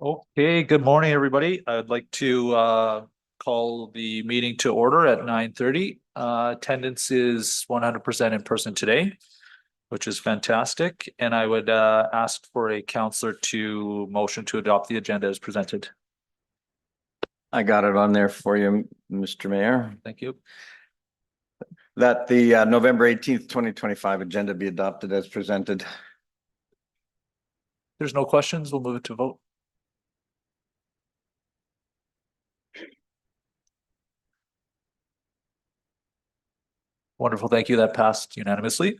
Okay, good morning, everybody. I'd like to call the meeting to order at 9:30. Attendance is 100% in person today, which is fantastic. And I would ask for a counselor to motion to adopt the agenda as presented. I got it on there for you, Mr. Mayor, Thank you. that the November 18th, 2025 agenda be adopted as presented. There's no questions. We'll move it to vote. Wonderful. Thank you. That passed unanimously.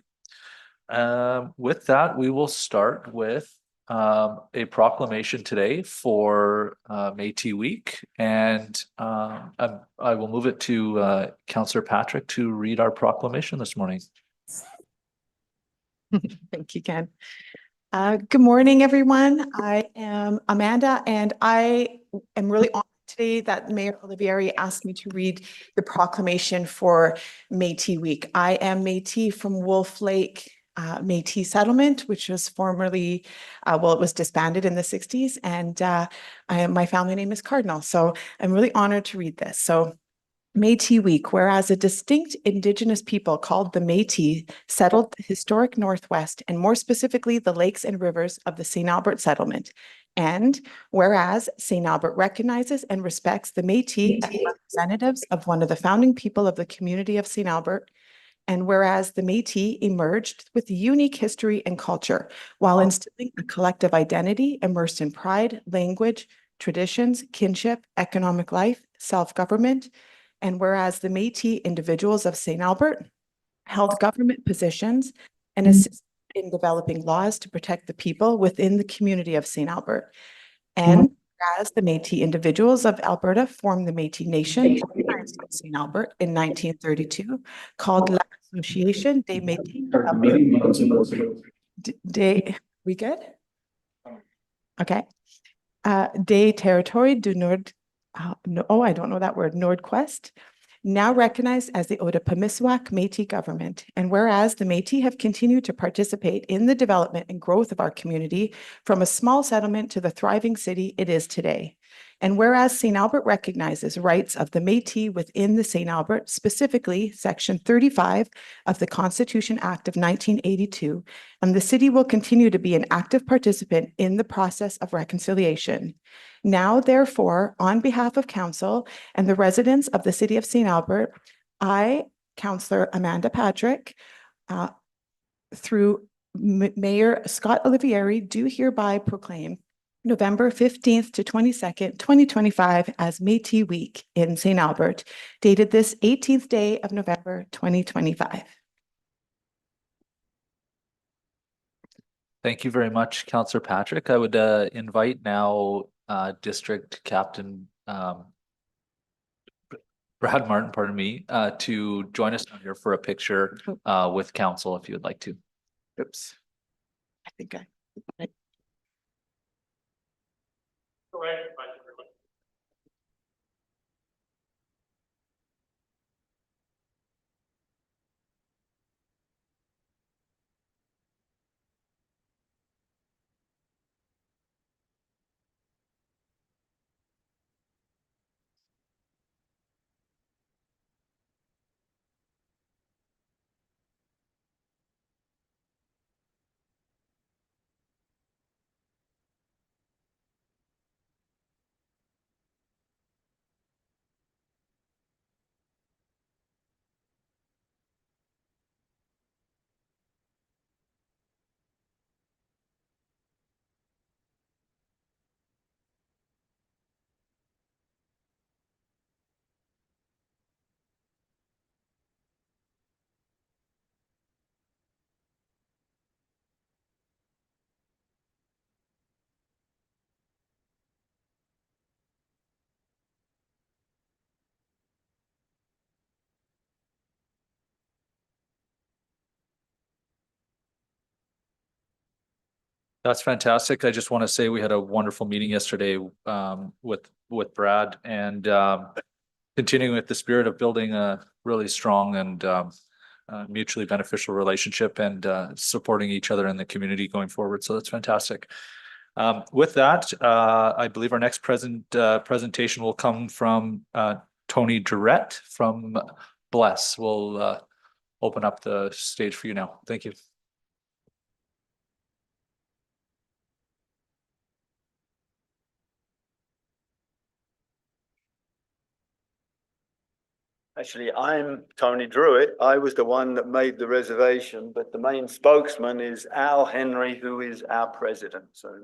With that, we will start with a proclamation today for Métis Week. And I will move it to Councillor Patrick to read our proclamation this morning. Thank you, Ken. Good morning, everyone. I am Amanda, and I am really honored today that Mayor Olivieri asked me to read the proclamation for Métis Week. I am Métis from Wolf Lake Métis settlement, which was formerly, it was disbanded in the 60s, and my family name is Cardinal. So I'm really honored to read this. So Métis Week, whereas a distinct Indigenous people called the Métis settled the historic Northwest and more specifically the lakes and rivers of the St. Albert settlement. And whereas St. Albert recognizes and respects the Métis as representatives of one of the founding people of the community of St. Albert. And whereas the Métis emerged with a unique history and culture while instilling a collective identity immersed in pride, language, traditions, kinship, economic life, self-government. And whereas the Métis individuals of St. Albert held government positions and assisted in developing laws to protect the people within the community of St. Albert. And whereas the Métis individuals of Alberta formed the Métis Nation organized in St. Albert in 1932, called l'Association des Métis we good? Okay. Des Territoires du Nord. I don't know that word, Nordquest, now recognized as the Odaipamisiwak Métis government. And whereas the Métis have continued to participate in the development and growth of our community from a small settlement to the thriving city it is today. And whereas St. Albert recognizes rights of the Métis within the St. Albert, specifically Section 35 of the Constitution Act of 1982, and the city will continue to be an active participant in the process of reconciliation. Now, therefore, on behalf of Council and the residents of the City of St. Albert, I, Councillor Amanda Patrick, through Mayor Scott Olivieri, do hereby proclaim November 15th to 22nd, 2025 as Métis Week in St. Albert, dated this 18th day of November, 2025. Thank you very much, Councillor Patrick. I would invite now District Captain Brad Martin, pardon me, to join us down here for a picture with council if you would like to. Oops. I think I. That's fantastic. I just want to say we had a wonderful meeting yesterday with Brad and continuing with the spirit of building a really strong and mutually beneficial relationship and supporting each other in the community going forward. So that's fantastic. With that, I believe our next presentation will come from Tony Durrett from Bless. We'll open up the stage for you now. Thank you. Actually, I'm Tony Druitt. I was the one that made the reservation, but the main spokesman is Al Henry, who is our president. So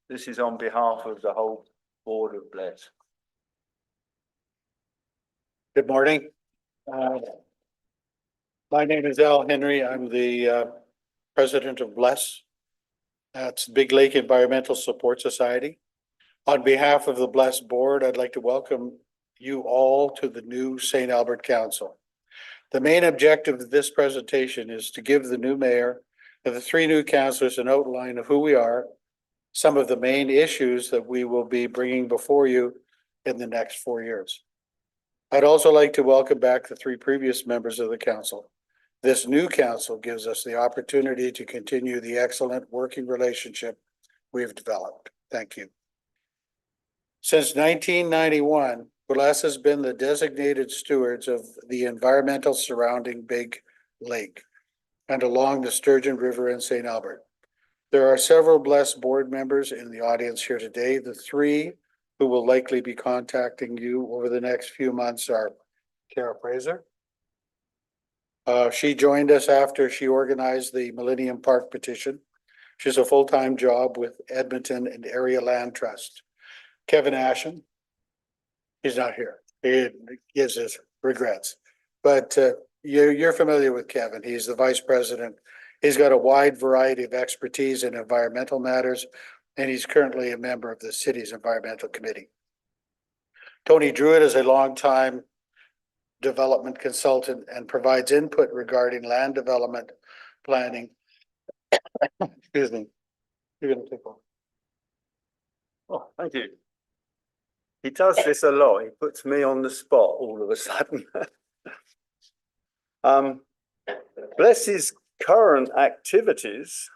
this is on behalf of the whole board of Bless. Good morning. My name is Al Henry. I'm the president of Bless. That's Big Lake Environmental Support Society. On behalf of the Bless board, I'd like to welcome you all to the new St. Albert Council. The main objective of this presentation is to give the new mayor and the three new councillors an outline of who we are, some of the main issues that we will be bringing before you in the next 4 years. I'd also like to welcome back the three previous members of the council. This new council gives us the opportunity to continue the excellent working relationship we've developed. Thank you. Since 1991, Bless has been the designated stewards of the environmental surrounding Big Lake and along the Sturgeon River in St. Albert. There are several Bless board members in the audience here today. The three who will likely be contacting you over the next few months are Kara Fraser. She joined us after she organized the Millennium Park petition. She's a full-time job with Edmonton and Area Land Trust. Kevin Ashen. He's not here. He gives his regrets, but you're familiar with Kevin. He's the vice president. He's got a wide variety of expertise in environmental matters, and he's currently a member of the city's environmental committee. Tony Druitt is a longtime development consultant and provides input regarding land development planning. Excuse me. You're going to take one. Oh, thank you. He does this a lot. He puts me on the spot all of a sudden. Bless's current activities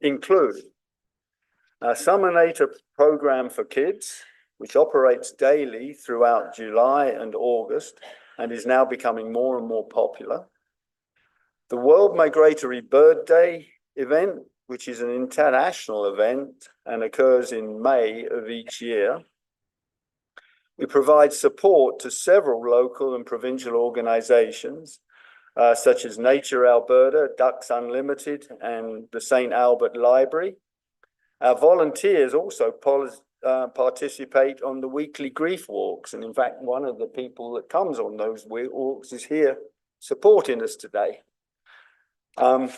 include a Summernator program for kids, which operates daily throughout July and August and is now becoming more and more popular. The World Migratory Bird Day event, which is an international event and occurs in May of each year. We provide support to several local and provincial organizations, such as Nature Alberta, Ducks Unlimited, and the St. Albert Library. Our volunteers also participate on the weekly grief walks. And in fact, one of the people that comes on those walks is here supporting us today. But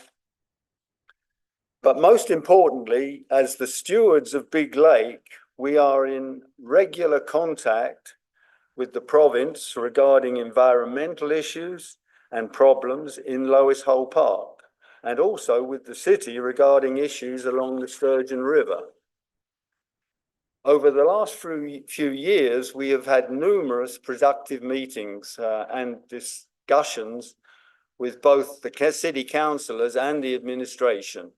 most importantly, as the stewards of Big Lake, we are in regular contact with the province regarding environmental issues and problems in Loess Hole Park, and also with the city regarding issues along the Sturgeon River. Over the last few years, we have had numerous productive meetings and discussions with both the city councillors and the administration.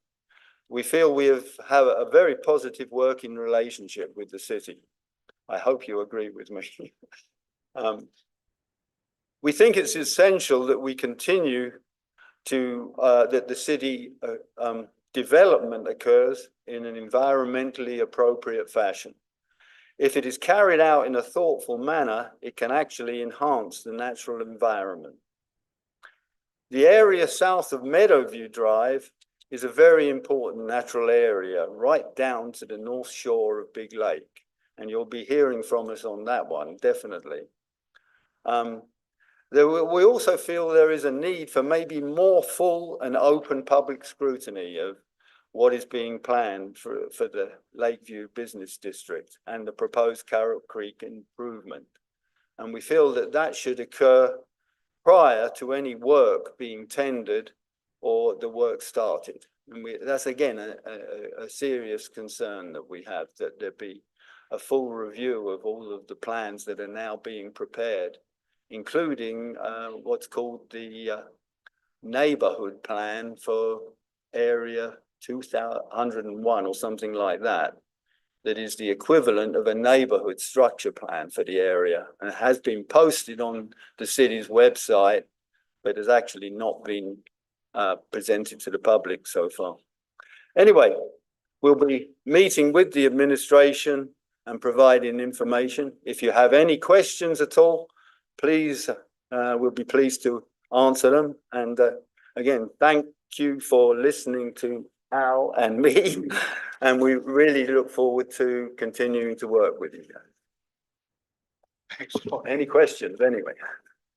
We feel we have a very positive working relationship with the city. I hope you agree with me. We think it's essential that we continue to, that the city development occurs in an environmentally appropriate fashion. If it is carried out in a thoughtful manner, it can actually enhance the natural environment. The area south of Meadowview Drive is a very important natural area right down to the north shore of Big Lake. And you'll be hearing from us on that one, definitely. We also feel there is a need for maybe more full and open public scrutiny of what is being planned for the Lakeview Business District and the proposed Carrot Creek improvement. And we feel that that should occur prior to any work being tendered or the work started. And that's again a serious concern that we have, that there be a full review of all of the plans that are now being prepared, including what's called the neighborhood plan for area 2001 or something like that, that is the equivalent of a neighborhood structure plan for the area, and has been posted on the city's website, but has actually not been presented to the public so far. Anyway, we'll be meeting with the administration and providing information. If you have any questions at all, please, we'll be pleased to answer them. And again, thank you for listening to Al and me. And we really look forward to continuing to work with you guys. Any questions anyway?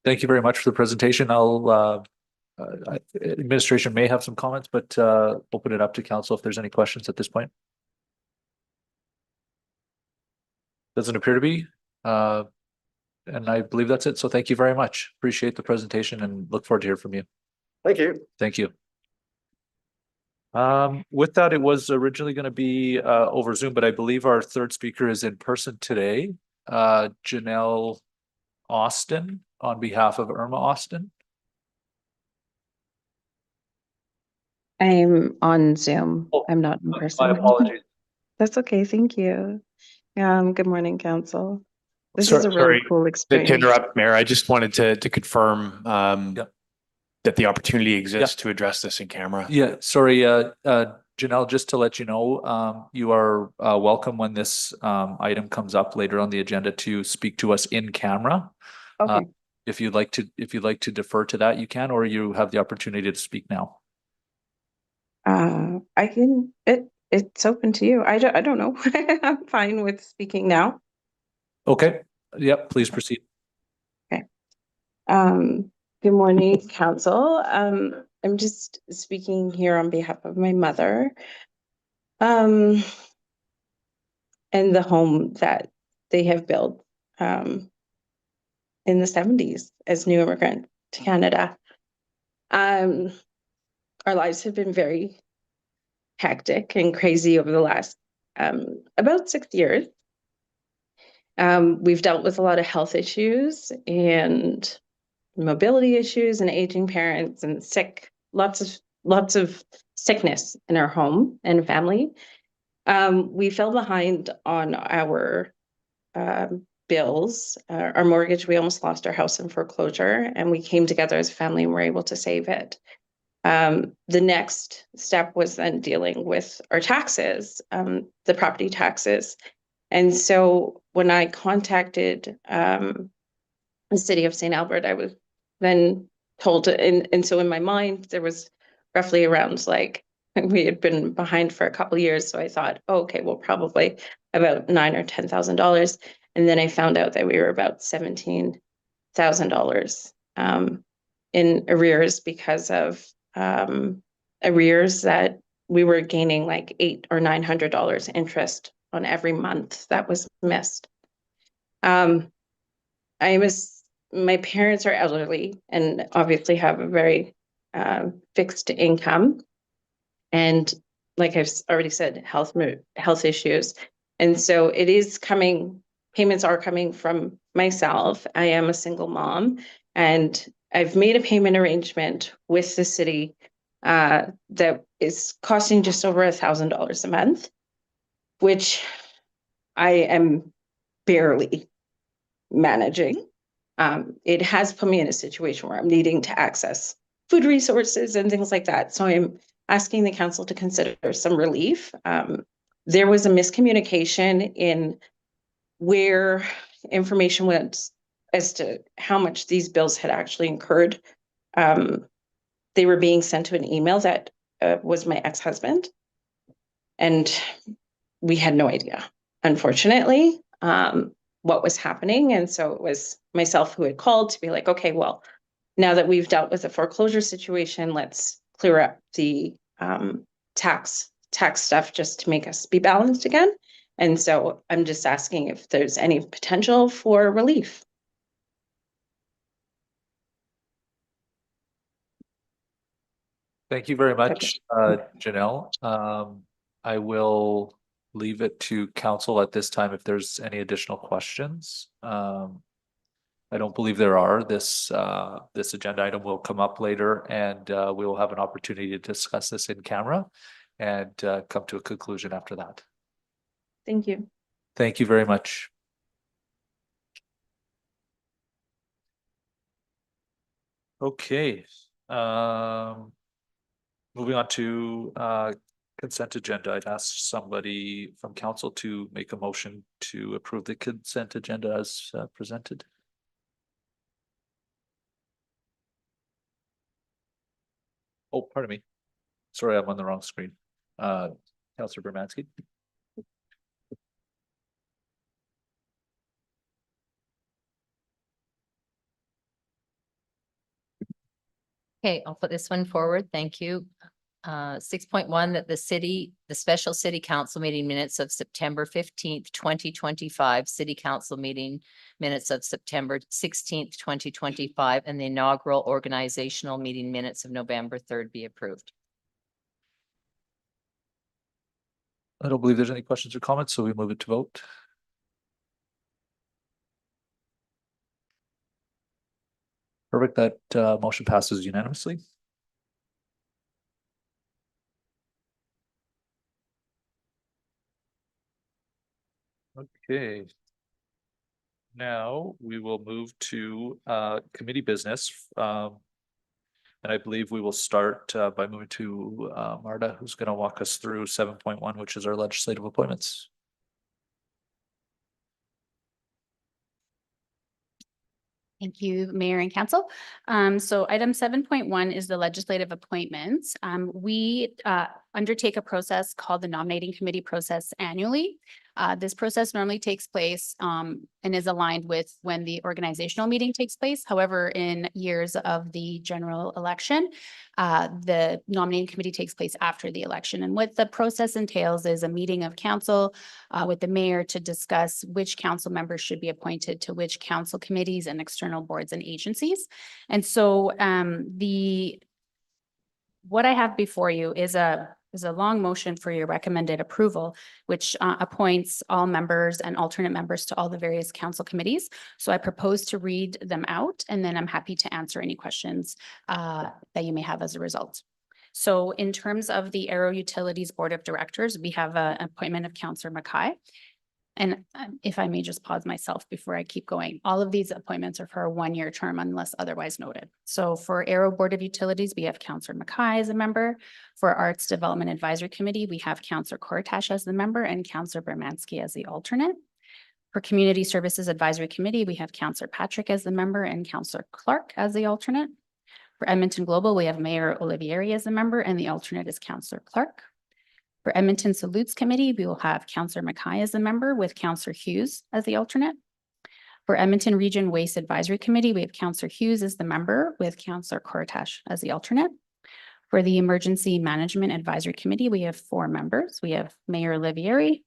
Thank you very much for the presentation. Administration may have some comments, but open it up to council if there's any questions at this point. Doesn't appear to be. And I believe that's it. So thank you very much. Appreciate the presentation and look forward to hear from you. Thank you. Thank you. With that, it was originally going to be over Zoom, but I believe our third speaker is in person today. Janelle Austin on behalf of Irma Austin. I'm on Zoom. Oh, I'm not in person. My apologies. That's okay. Thank you. Good morning, council. This is a really Sorry cool to experience. interrupt, Mayor. I just wanted to confirm Yep. that the opportunity exists to address this in camera. Yeah, sorry, Janelle, just to let you know, you are welcome when this item comes up later on the agenda to speak to us in camera. Okay. If you'd like to defer to that, you can, or you have the opportunity to speak now. I can, it's open to you. I don't know. I'm fine with speaking now. Okay, yep, please proceed. Good morning, council. I'm just speaking here on behalf of my mother. And the home that they have built in the 70s as new immigrant to Canada. Our lives have been very hectic and crazy over the last about 6 years. We've dealt with a lot of health issues and mobility issues and aging parents and lots of sickness in our home and family. We fell behind on our bills, our mortgage. We almost lost our house in foreclosure, and we came together as a family and were able to save it. The next step was then dealing with our taxes, the property taxes. And so when I contacted the city of St. Albert, I was then told, and so in my mind, there was roughly around like, we had been behind for a couple of years. So I thought, oh, okay, well, probably about $9,000 or $10,000. And then I found out that we were about $17,000 in arrears because of arrears that we were gaining like $800 or $900 interest on every month that was missed. My parents are elderly and obviously have a very fixed income. And like I've already said, health issues. And so it is coming, payments are coming from myself. I am a single mom, and I've made a payment arrangement with the city that is costing just over $1,000 a month, which I am barely managing. It has put me in a situation where I'm needing to access food resources and things like that. So I'm asking the council to consider some relief. There was a miscommunication in where information went as to how much these bills had actually incurred. They were being sent to an email that was my ex-husband, and we had no idea, unfortunately, what was happening. And so it was myself who had called to be like, okay, well, now that we've dealt with the foreclosure situation, let's clear up the tax stuff just to make us be balanced again. And so I'm just asking if there's any potential for relief. Thank you very much, Janelle. I will leave it to council at this time if there's any additional questions. I don't believe there are. This agenda item will come up later, and we will have an opportunity to discuss this in camera. and come to a conclusion after that. Thank you. Thank you very much. Okay, moving on to consent agenda. I'd ask somebody from council to make a motion to approve the consent agenda as presented. Oh, pardon me. Sorry, I'm on the wrong screen. Councillor Bermansky. Okay, I'll put this one forward. Thank you. 6.1, that the special city council meeting minutes of September 15th, 2025, city council meeting minutes of September 16th, 2025, and the inaugural organizational meeting minutes of November 3rd be approved. I don't believe there's any questions or comments, so we move it to vote. Perfect. That motion passes unanimously. Okay. Now we will move to committee business. And I believe we will start by moving to Marta, who's going to walk us through 7.1, which is our legislative appointments. Thank you, Mayor and Council. So item 7.1 is the legislative appointments. We undertake a process called the nominating committee process annually. This process normally takes place and is aligned with when the organizational meeting takes place. However, in years of the general election, the nominating committee takes place after the election. And what the process entails is a meeting of council with the mayor to discuss which council members should be appointed to which council committees and external boards and agencies. And so what I have before you is a long motion for your recommended approval, which appoints all members and alternate members to all the various council committees. So I propose to read them out, and then I'm happy to answer any questions that you may have as a result. So in terms of the Arrow Utilities Board of Directors, we have an appointment of Councillor Mackay. And if I may just pause myself before I keep going, all of these appointments are for a one-year term unless otherwise noted. So for Arrow Board of Utilities, we have Councillor Mackay as a member. For Arts Development Advisory Committee, we have Councillor Kortash as the member and Councillor Bermansky as the alternate. For Community Services Advisory Committee, we have Councillor Patrick as the member and Councillor Clark as the alternate. For Edmonton Global, we have Mayor Olivieri as the member and the alternate is Councillor Clark. For Edmonton Salutes Committee, we will have Councillor Mackay as the member with Councillor Hughes as the alternate. For Edmonton Region Waste Advisory Committee, we have Councillor Hughes as the member with Councillor Kortash as the alternate. For the Emergency Management Advisory Committee, we have 4 members. We have Mayor Olivieri,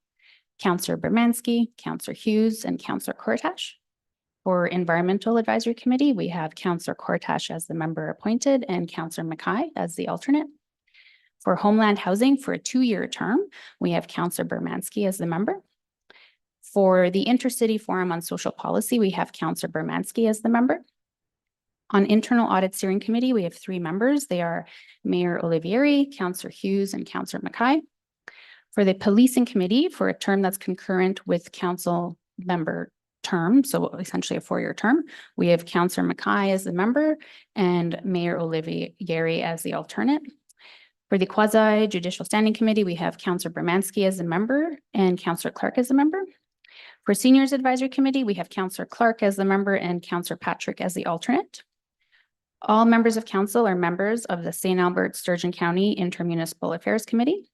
Councillor Bermansky, Councillor Hughes, and Councillor Kortash. For Environmental Advisory Committee, we have Councillor Kortash as the member appointed and Councillor Mackay as the alternate. For Homeland Housing for a 2-year term, we have Councillor Bermansky as the member. For the Intercity Forum on Social Policy, we have Councillor Bermansky as the member. On Internal Audit Steering Committee, we have 3 members. They are Mayor Olivieri, Councillor Hughes, and Councillor Mackay. For the Policing Committee, for a term that's concurrent with council member term, so essentially a 4-year term, we have Councillor Mackay as the member and Mayor Olivieri as the alternate. For the Quasi Judicial Standing Committee, we have Councillor Bermansky as a member and Councillor Clark as a member. For Seniors Advisory Committee, we have Councillor Clark as the member and Councillor Patrick as the alternate. All members of council are members of the St. Albert Sturgeon County Intermunicipal Affairs Committee.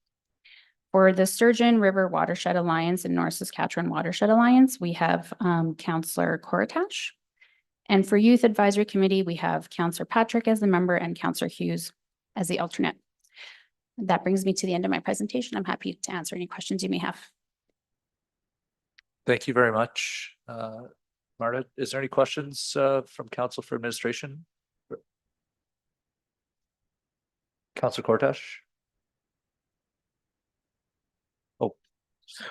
For the Sturgeon River Watershed Alliance and North Saskatchewan Watershed Alliance, we have Councillor Kortash. And for Youth Advisory Committee, we have Councillor Patrick as the member and Councillor Hughes as the alternate. That brings me to the end of my presentation. I'm happy to answer any questions you may have. Thank you very much. Marta, is there any questions from Council for Administration? Councillor Kortash?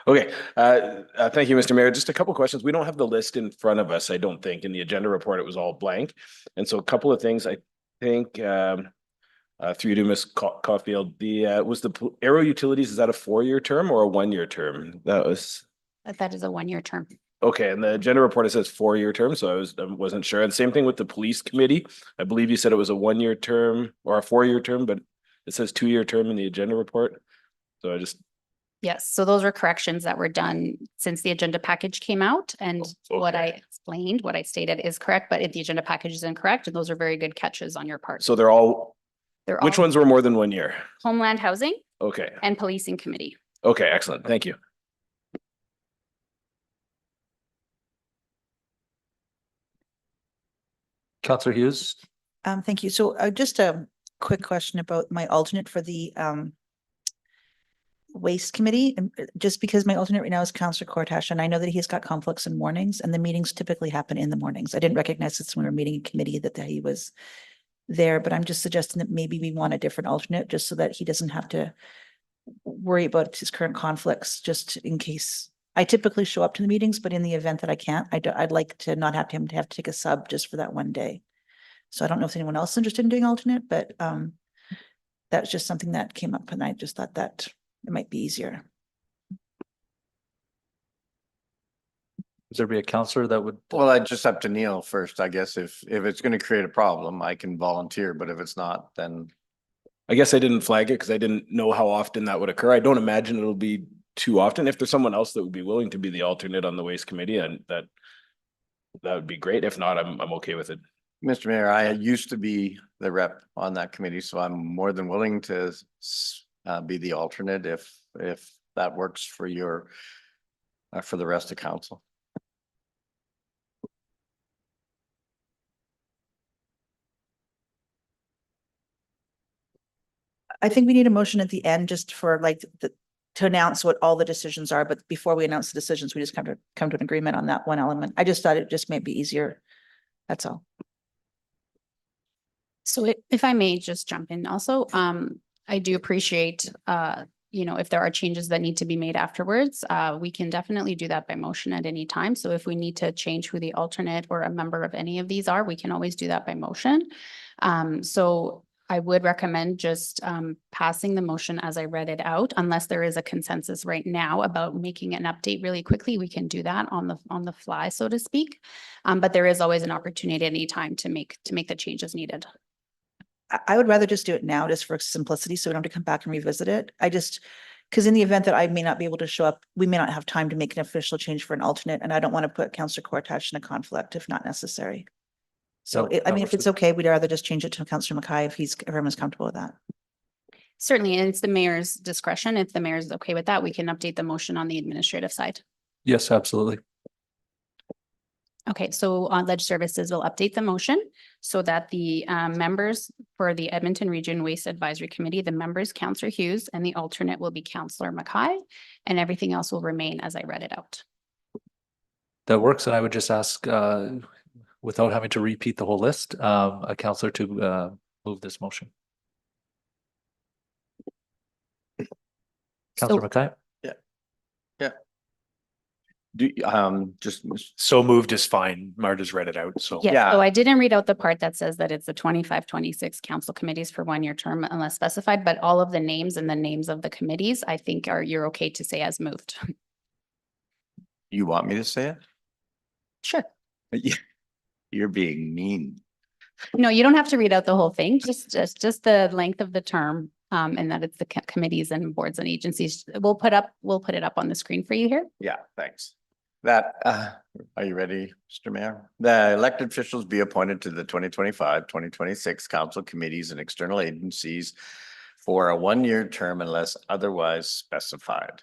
Okay, thank you, Mr. Mayor. Just a couple questions. We don't have the list in front of us, I don't think. In the agenda report, it was all blank. And so a couple of things, I think Through you to Ms. Caulfield, was the Aero Utilities, is that a 4-year term or a 1-year term? That was, That is a 1-year term. okay, and the agenda report, it says 4-year term, so I wasn't sure. And same thing with the police committee. I believe you said it was a 1-year term or a 4-year term, but it says 2-year term in the agenda report. So I just, Yes, so those were corrections that were done since the agenda package came out, and what I Okay. explained, what I stated is correct, but if the agenda package is incorrect, and those are very good catches on your part. so they're all, They're which all ones were more than 1 year? Homeland Housing Okay, and Policing Committee. okay, excellent. Thank you. Councillor Hughes? Thank you. So just a quick question about my alternate for the Waste Committee. And just because my alternate right now is Councillor Cortash, and I know that he's got conflicts in mornings, and the meetings typically happen in the mornings. I didn't recognize this when we were meeting in committee that he was there, but I'm just suggesting that maybe we want a different alternate just so that he doesn't have to worry about his current conflicts, just in case. I typically show up to the meetings, but in the event that I can't, I'd like to not have him to have to take a sub just for that one day. So I don't know if anyone else is interested in doing alternate, but that's just something that came up and I just thought that it might be easier. Would there be a councillor that would? Well, I just have to Neil first, I guess. If it's going to create a problem, I can volunteer, but if it's not, then I guess I didn't flag it because I didn't know how often that would occur. I don't imagine it'll be too often. If there's someone else that would be willing to be the alternate on the waste committee, and that would be great. If not, I'm okay with it. Mr. Mayor, I used to be the rep on that committee, so I'm more than willing to be the alternate if that works for your for the rest of council. I think we need a motion at the end just for like to announce what all the decisions are, but before we announce the decisions, we just come to an agreement on that one element. I just thought it just might be easier. That's all. So if I may just jump in also, I do appreciate, if there are changes that need to be made afterwards, we can definitely do that by motion at any time. So if we need to change who the alternate or a member of any of these are, we can always do that by motion. So I would recommend just passing the motion as I read it out, unless there is a consensus right now about making an update really quickly. We can do that on the fly, so to speak. But there is always an opportunity at any time to make the changes needed. I would rather just do it now just for simplicity, so we don't have to come back and revisit it. Because in the event that I may not be able to show up, we may not have time to make an official change for an alternate, and I don't want to put Councillor Cortash in a conflict if not necessary. So I mean, if it's okay, we'd rather just change it to Councillor Mackay if everyone's comfortable with that. Certainly, and it's the mayor's discretion. If the mayor is okay with that, we can update the motion on the administrative side. Yes, absolutely. Okay, so on Ledge Services will update the motion so that the members for the Edmonton Region Waste Advisory Committee, the members, Councillor Hughes, and the alternate will be Councillor Mackay, and everything else will remain as I read it out. That works. And I would just ask, without having to repeat the whole list, a councillor to move this motion. Councillor Mackay? So moved is fine. Marta's read it out, so. Yeah, so I didn't read out the part that says that it's the 25-26 council committees for 1-year term unless specified, but all of the names and the names of the committees, I think you're okay to say as moved. You want me to say Sure. it? You're being mean. No, you don't have to read out the whole thing, just the length of the term, and that it's the committees and boards and agencies. We'll put it up on the screen for you here. Yeah, thanks. Are you ready, Mr. Mayor? The elected officials be appointed to the 2025-2026 council committees and external agencies for a 1-year term unless otherwise specified.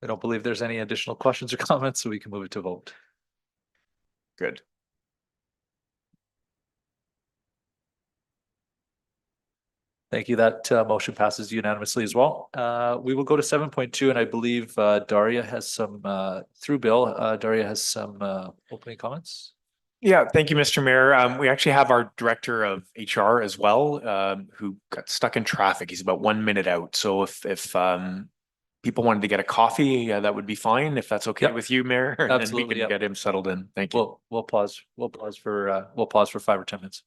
I don't believe there's any additional questions or comments, so we can move it to vote. Good. Thank you. That motion passes unanimously as well. We will go to 7.2, and I believe Daria has some, through Bill, Daria has some opening comments. Yeah, thank you, Mr. Mayor. We actually have our director of HR as well, who got stuck in traffic. He's about 1 minute out. So if people wanted to get a coffee, that would be fine, if that's okay with you, Mayor. And then we can get him settled in. Thank you. We'll pause for 5 or 10 minutes.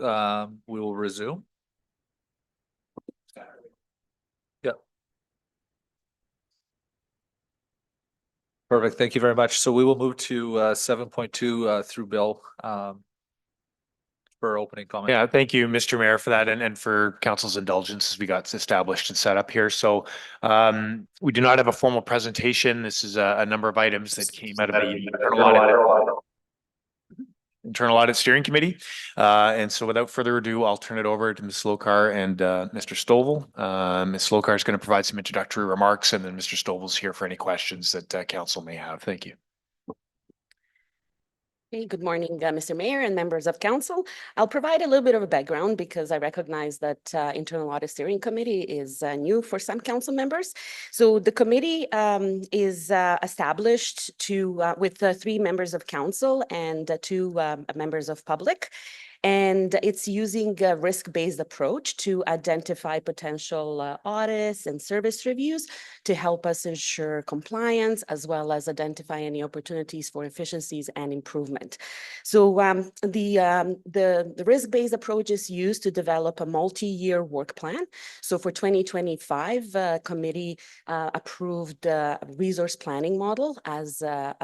we will resume. Yeah. Perfect. Thank you very much. So we will move to 7.2 through Bill for opening comment. Yeah, thank you, Mr. Mayor, for that and for council's indulgence as we got established and set up here. So we do not have a formal presentation. This is a number of items that came out of the Internal Audit Steering Committee. And so without further ado, I'll turn it over to Ms. Slokar and Mr. Stovall. Ms. Slokar is going to provide some introductory remarks, and then Mr. Stovall's here for any questions that council may have. Thank you. Hey, good morning, Mr. Mayor and members of council. I'll provide a little bit of a background because I recognize that Internal Audit Steering Committee is new for some council members. So the committee is established with 3 members of council and 2 members of public. And it's using a risk-based approach to identify potential audits and service reviews to help us ensure compliance, as well as identify any opportunities for efficiencies and improvement. So the risk-based approach is used to develop a multi-year work plan. So for 2025, committee approved a resource planning model as a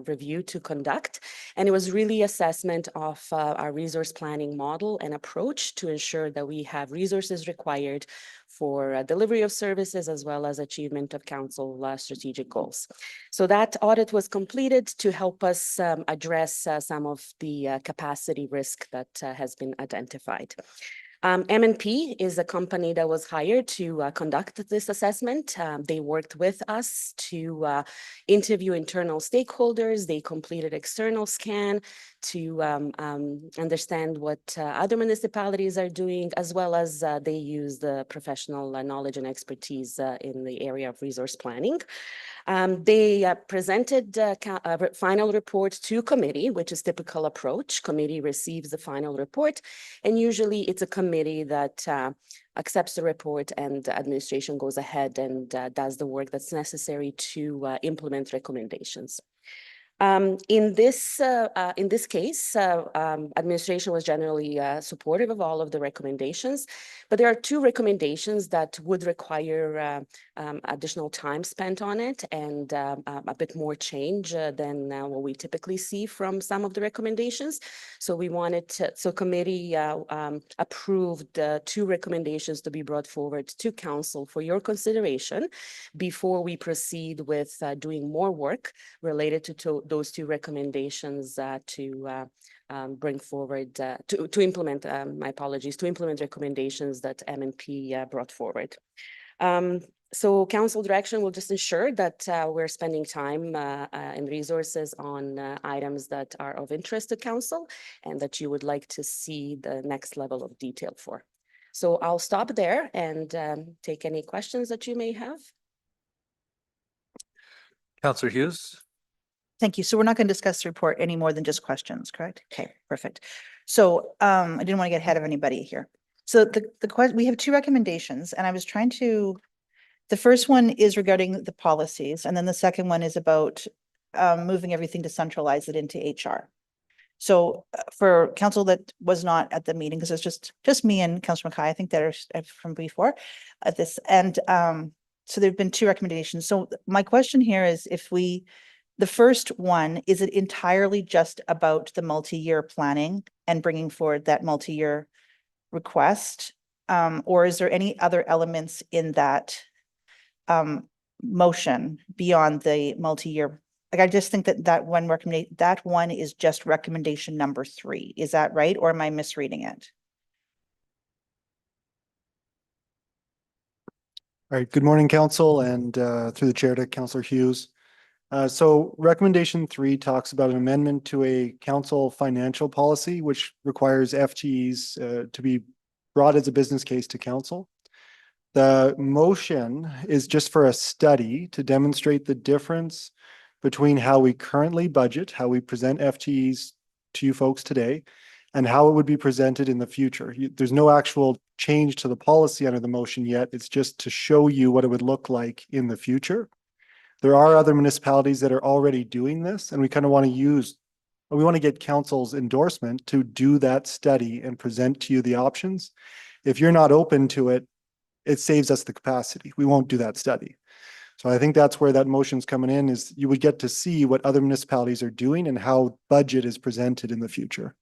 review to conduct. And it was really assessment of our resource planning model and approach to ensure that we have resources required for delivery of services as well as achievement of council strategic goals. So that audit was completed to help us address some of the capacity risk that has been identified. M&P is a company that was hired to conduct this assessment. They worked with us to interview internal stakeholders. They completed external scan to understand what other municipalities are doing, as well as they use the professional knowledge and expertise in the area of resource planning. They presented a final report to committee, which is typical approach. Committee receives the final report, and usually it's a committee that accepts the report, and administration goes ahead and does the work that's necessary to implement recommendations. In this case, administration was generally supportive of all of the recommendations, but there are 2 recommendations that would require additional time spent on it and a bit more change than what we typically see from some of the recommendations. So we wanted to, so committee approved 2 recommendations to be brought forward to council for your consideration before we proceed with doing more work related to those 2 recommendations to bring forward, to implement, my apologies, to implement recommendations that M&P brought forward. So council direction will just ensure that we're spending time and resources on items that are of interest to council and that you would like to see the next level of detail for. So I'll stop there and take any questions that you may have. Councillor Hughes. Thank you. So we're not going to discuss the report any more than just questions, correct? Okay, perfect. So I didn't want to get ahead of anybody here. So we have 2 recommendations, and I was trying to, the first one is regarding the policies, and then the second one is about moving everything to centralize it into HR. So for council that was not at the meeting, because it's just me and Councillor Mackay, I think that are from before at this, and so there've been 2 recommendations. So my question here is, if the first one, is it entirely just about the multi-year planning and bringing forward that multi-year request? Or is there any other elements in that motion beyond the multi-year? Like, I just think that one is just recommendation number 3. Is that right? Or am I misreading it? All right, good morning, council, and through the chair to Councillor Hughes. So recommendation 3 talks about an amendment to a council financial policy, which requires FTEs to be brought as a business case to council. The motion is just for a study to demonstrate the difference between how we currently budget, how we present FTEs to you folks today, and how it would be presented in the future. There's no actual change to the policy under the motion yet. It's just to show you what it would look like in the future. There are other municipalities that are already doing this, and we kind of want to use we want to get council's endorsement to do that study and present to you the options. If you're not open to it, it saves us the capacity. We won't do that study. So I think that's where that motion's coming in, is you would get to see what other municipalities are doing and how budget is presented in the future.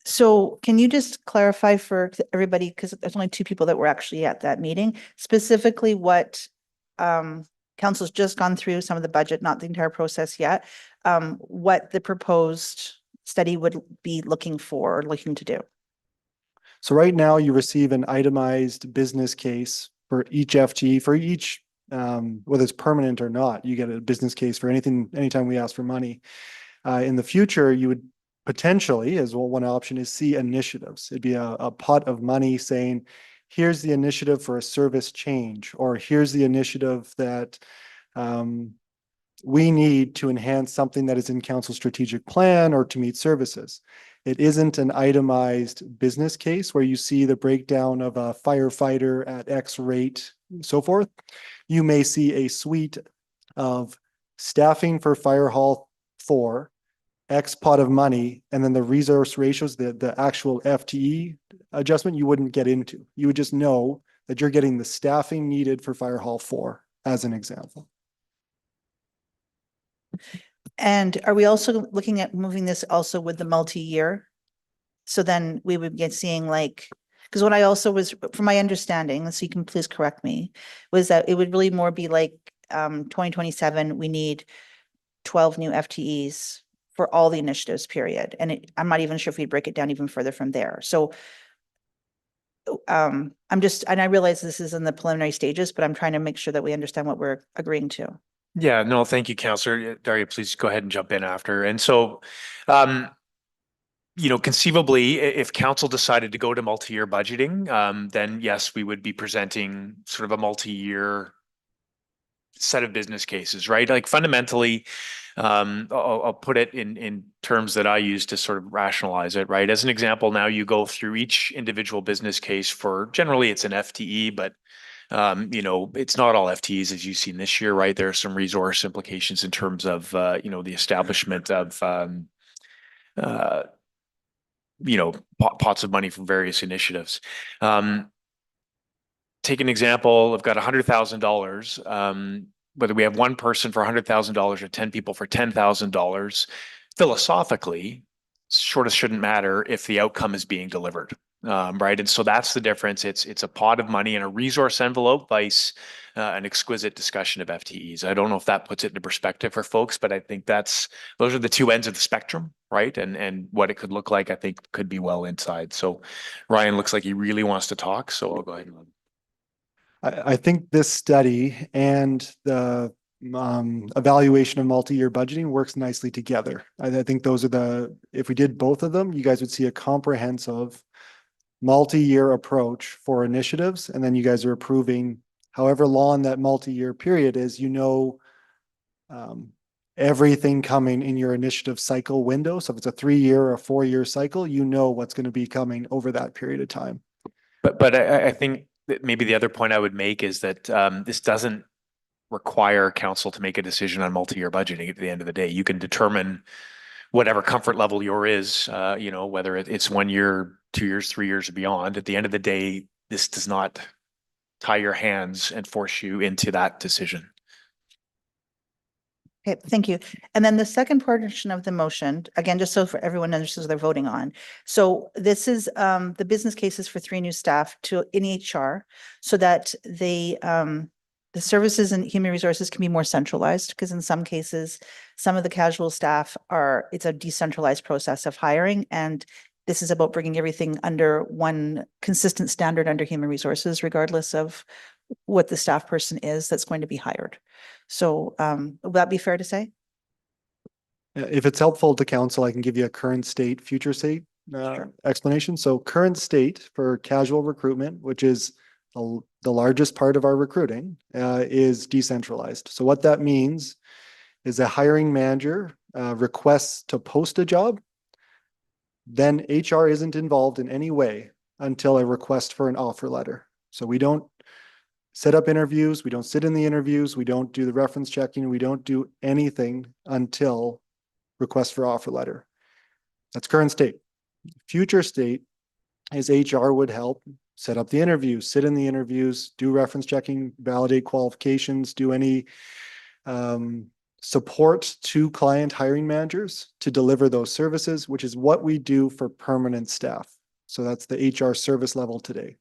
So can you just clarify for everybody, because there's only two people that were actually at that meeting, specifically what council's just gone through some of the budget, not the entire process yet, what the proposed study would be looking for or looking to do? So right now you receive an itemized business case for each FTE, for each, whether it's permanent or not, you get a business case for anything, anytime we ask for money. In the future, you would potentially, as well, one option is see initiatives. It'd be a pot of money saying, here's the initiative for a service change, or here's the initiative that we need to enhance something that is in council strategic plan or to meet services. It isn't an itemized business case where you see the breakdown of a firefighter at X rate and so forth. You may see a suite of staffing for fire hall 4, X pot of money, and then the resource ratios, the actual FTE adjustment you wouldn't get into. You would just know that you're getting the staffing needed for fire hall 4, as an example. And are we also looking at moving this also with the multi-year? So then we would get seeing like, because what I also was, from my understanding, so you can please correct me, was that it would really more be like 2027, we need 12 new FTEs for all the initiatives, period. And I'm not even sure if we break it down even further from there. So I'm just, and I realize this is in the preliminary stages, but I'm trying to make sure that we understand what we're agreeing to. Yeah, no, thank you, Councillor. Daria, please go ahead and jump in after. And so, conceivably, if council decided to go to multi-year budgeting, then yes, we would be presenting sort of a multi-year set of business cases, right? Like fundamentally, I'll put it in terms that I use to sort of rationalize it, right? As an example, now you go through each individual business case for, generally it's an FTE, but it's not all FTEs as you've seen this year, right? There are some resource implications in terms of, the establishment of, pots of money from various initiatives. Take an example, I've got $100,000, whether we have one person for $100,000 or 10 people for $10,000, philosophically, sort of shouldn't matter if the outcome is being delivered. Right. And so that's the difference. It's a pot of money in a resource envelope vice an exquisite discussion of FTEs. I don't know if that puts it into perspective for folks, but I think those are the two ends of the spectrum, right? And what it could look like, I think could be well inside. So Ryan looks like he really wants to talk, so I'll go ahead and. I think this study and the evaluation of multi-year budgeting works nicely together. I think those are if we did both of them, you guys would see a comprehensive multi-year approach for initiatives, and then you guys are approving however long that multi-year period is, everything coming in your initiative cycle window. So if it's a 3-year or a 4-year cycle, you know what's going to be coming over that period of time. But I think that maybe the other point I would make is that this doesn't require council to make a decision on multi-year budgeting at the end of the day. You can determine whatever comfort level your is, whether it's 1 year, 2 years, 3 years or beyond. At the end of the day, this does not tie your hands and force you into that decision. Okay, thank you. And then the second portion of the motion, again, just so for everyone understands what they're voting on. So this is the business cases for 3 new staff in HR so that the services and human resources can be more centralized, because in some cases, some of the casual staff it's a decentralized process of hiring. And this is about bringing everything under one consistent standard under human resources, regardless of what the staff person is that's going to be hired. So would that be fair to say? If it's helpful to council, I can give you a current state, future state explanation. So current state for casual recruitment, which is the largest part of our recruiting, is decentralized. So what that means is a hiring manager requests to post a job, then HR isn't involved in any way until a request for an offer letter. So we don't set up interviews, we don't sit in the interviews, we don't do the reference checking, we don't do anything until request for offer letter. That's current state. Future state is HR would help set up the interviews, sit in the interviews, do reference checking, validate qualifications, do any support to client hiring managers to deliver those services, which is what we do for permanent staff. So that's the HR service level today.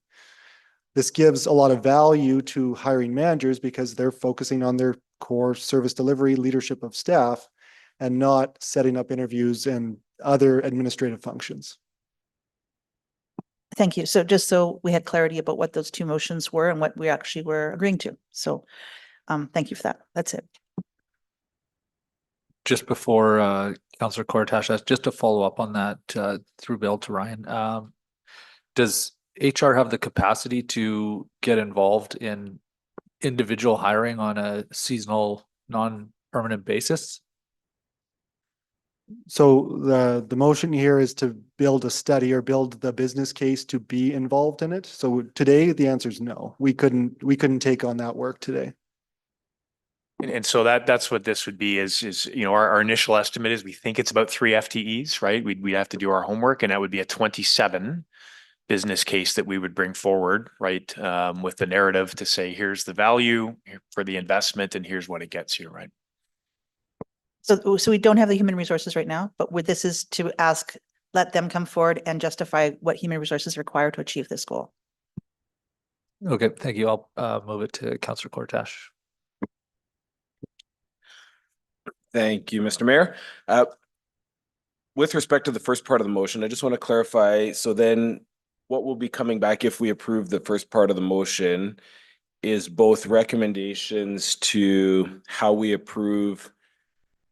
This gives a lot of value to hiring managers because they're focusing on their core service delivery, leadership of staff, and not setting up interviews and other administrative functions. Thank you. So just so we had clarity about what those two motions were and what we actually were agreeing to. So thank you for that. That's it. Just before Councillor Cortash, just to follow up on that through Bill to Ryan, does HR have the capacity to get involved in individual hiring on a seasonal, non-permanent basis? So the motion here is to build a study or build the business case to be involved in it. So today the answer is no. We couldn't take on that work today. And so that's what this would be is, you know, our initial estimate is we think it's about 3 FTEs, right? We'd have to do our homework, and that would be a 27 business case that we would bring forward, right? With the narrative to say, here's the value for the investment and here's what it gets you, right? So we don't have the human resources right now, but this is to let them come forward and justify what human resources require to achieve this goal. Okay, thank you. I'll move it to Councillor Cortash. Thank you, Mr. Mayor. With respect to the first part of the motion, I just want to clarify. So then what will be coming back if we approve the first part of the motion is both recommendations to how we approve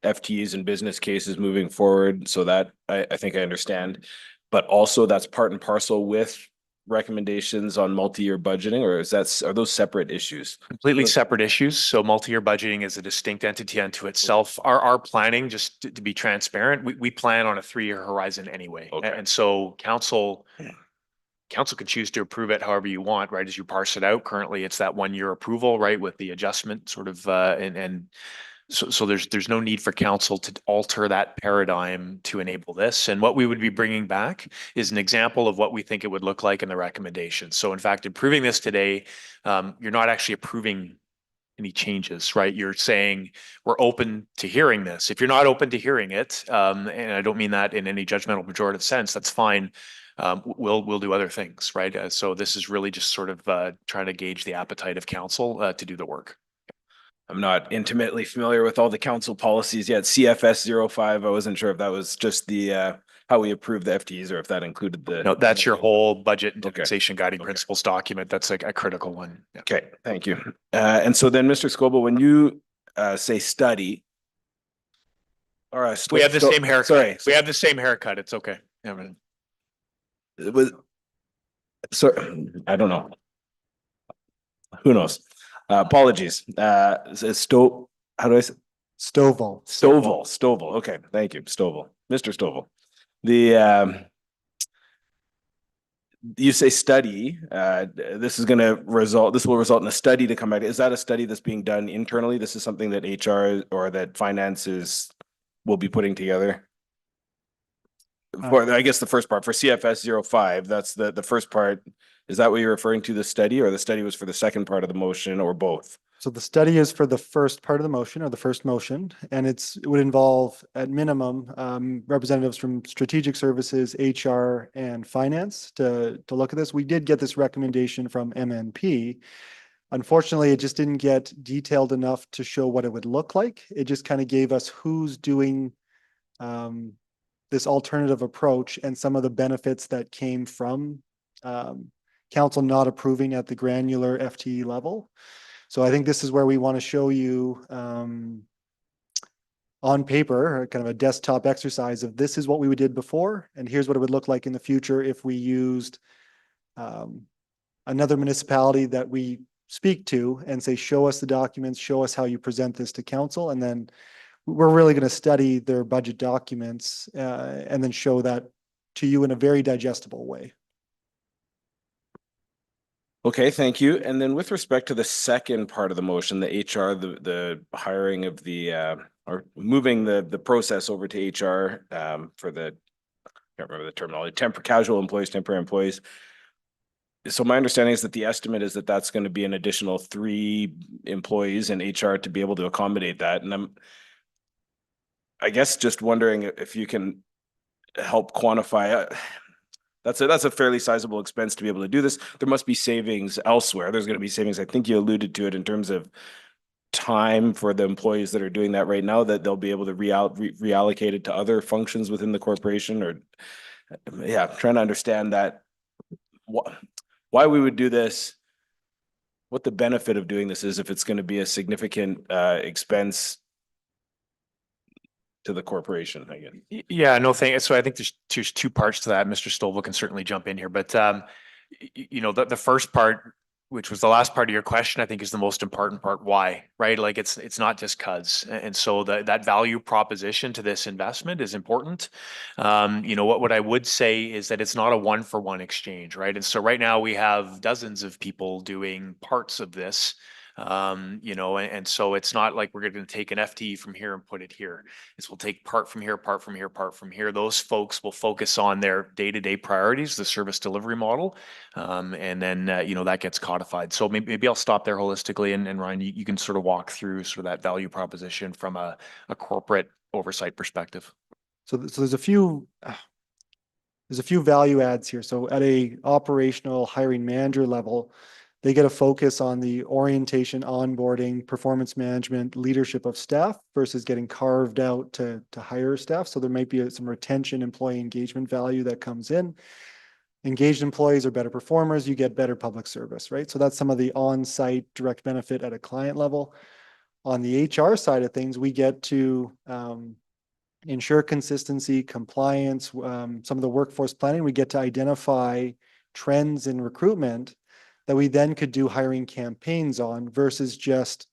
FTEs and business cases moving forward. So that I think I understand, but also that's part and parcel with recommendations on multi-year budgeting, or are those separate issues? Completely separate issues. So multi-year budgeting is a distinct entity unto itself. Our planning, just to be transparent, we plan on a 3-year horizon anyway. Okay. And so council can choose to approve it however you want, right? As you parse it out. Currently, it's that 1-year approval, right? With the adjustment sort of, so there's no need for council to alter that paradigm to enable this. And what we would be bringing back is an example of what we think it would look like in the recommendations. So in fact, approving this today, you're not actually approving any changes, right? You're saying we're open to hearing this. If you're not open to hearing it, and I don't mean that in any judgmental pejorative sense, that's fine. We'll do other things, right? So this is really just sort of trying to gauge the appetite of council to do the work. I'm not intimately familiar with all the council policies yet. CFS 05, I wasn't sure if that was just the how we approve the FTEs or if that included the. No, that's your whole budget and Okay. taxation guiding principles document. That's like a critical one. Yeah. Okay, thank you. And so then, Mr. Scoble, when you say study. All right. We have the same haircut. Sorry. We have the same haircut. It's okay. Yeah, man. It was, I don't know. Who knows? Apologies. How do I say? Stovall. Stovall. Okay, thank you, Stovall. Mr. Stovall. You say study, this will result in a study to come back. Is that a study that's being done internally? This is something that HR or that finances will be putting together? For, I guess the first part, for CFS 05, that's the first part. Is that what you're referring to, the study, or the study was for the second part of the motion, or both? So the study is for the first part of the motion or the first motion, and it would involve at minimum representatives from strategic services, HR and finance to look at this. We did get this recommendation from MNP. Unfortunately, it just didn't get detailed enough to show what it would look like. It just kind of gave us who's doing this alternative approach and some of the benefits that came from council not approving at the granular FTE level. So I think this is where we want to show you on paper, kind of a desktop exercise of this is what we did before, and here's what it would look like in the future if we used another municipality that we speak to and say, show us the documents, show us how you present this to council, and then we're really going to study their budget documents and then show that to you in a very digestible way. Okay, thank you. And then with respect to the second part of the motion, the HR, the hiring of the or moving the process over to HR for the, I can't remember the terminology, casual employees, temporary employees. So my understanding is that the estimate is that that's going to be an additional 3 employees in HR to be able to accommodate that. And I guess just wondering if you can help quantify. That's a fairly sizable expense to be able to do this. There must be savings elsewhere. There's going to be savings. I think you alluded to it in terms of time for the employees that are doing that right now, that they'll be able to reallocate it to other functions within the corporation, or yeah, I'm trying to understand that. Why we would do this, what the benefit of doing this is, if it's going to be a significant expense to the corporation, I guess. Yeah, no, so I think there's 2 parts to that. Mr. Stovall can certainly jump in here, but you know, the first part, which was the last part of your question, I think is the most important part. Why, right? Like it's not just cuz. And so that value proposition to this investment is important. You know, what I would say is that it's not a 1-for-1 exchange, right? And so right now we have dozens of people doing parts of this. You know, and so it's not like we're going to take an FTE from here and put it here. We'll take part from here, part from here, part from here. Those folks will focus on their day-to-day priorities, the service delivery model. And then, you know, that gets codified. So maybe I'll stop there holistically. And Ryan, you can sort of walk through sort of that value proposition from a corporate oversight perspective. So there's a few value adds here. So at a operational hiring manager level, they get a focus on the orientation, onboarding, performance management, leadership of staff versus getting carved out to hire staff. So there might be some retention, employee engagement value that comes in. Engaged employees are better performers, you get better public service, right? So that's some of the on-site direct benefit at a client level. On the HR side of things, we get to ensure consistency, compliance, some of the workforce planning. We get to identify trends in recruitment that we then could do hiring campaigns on versus just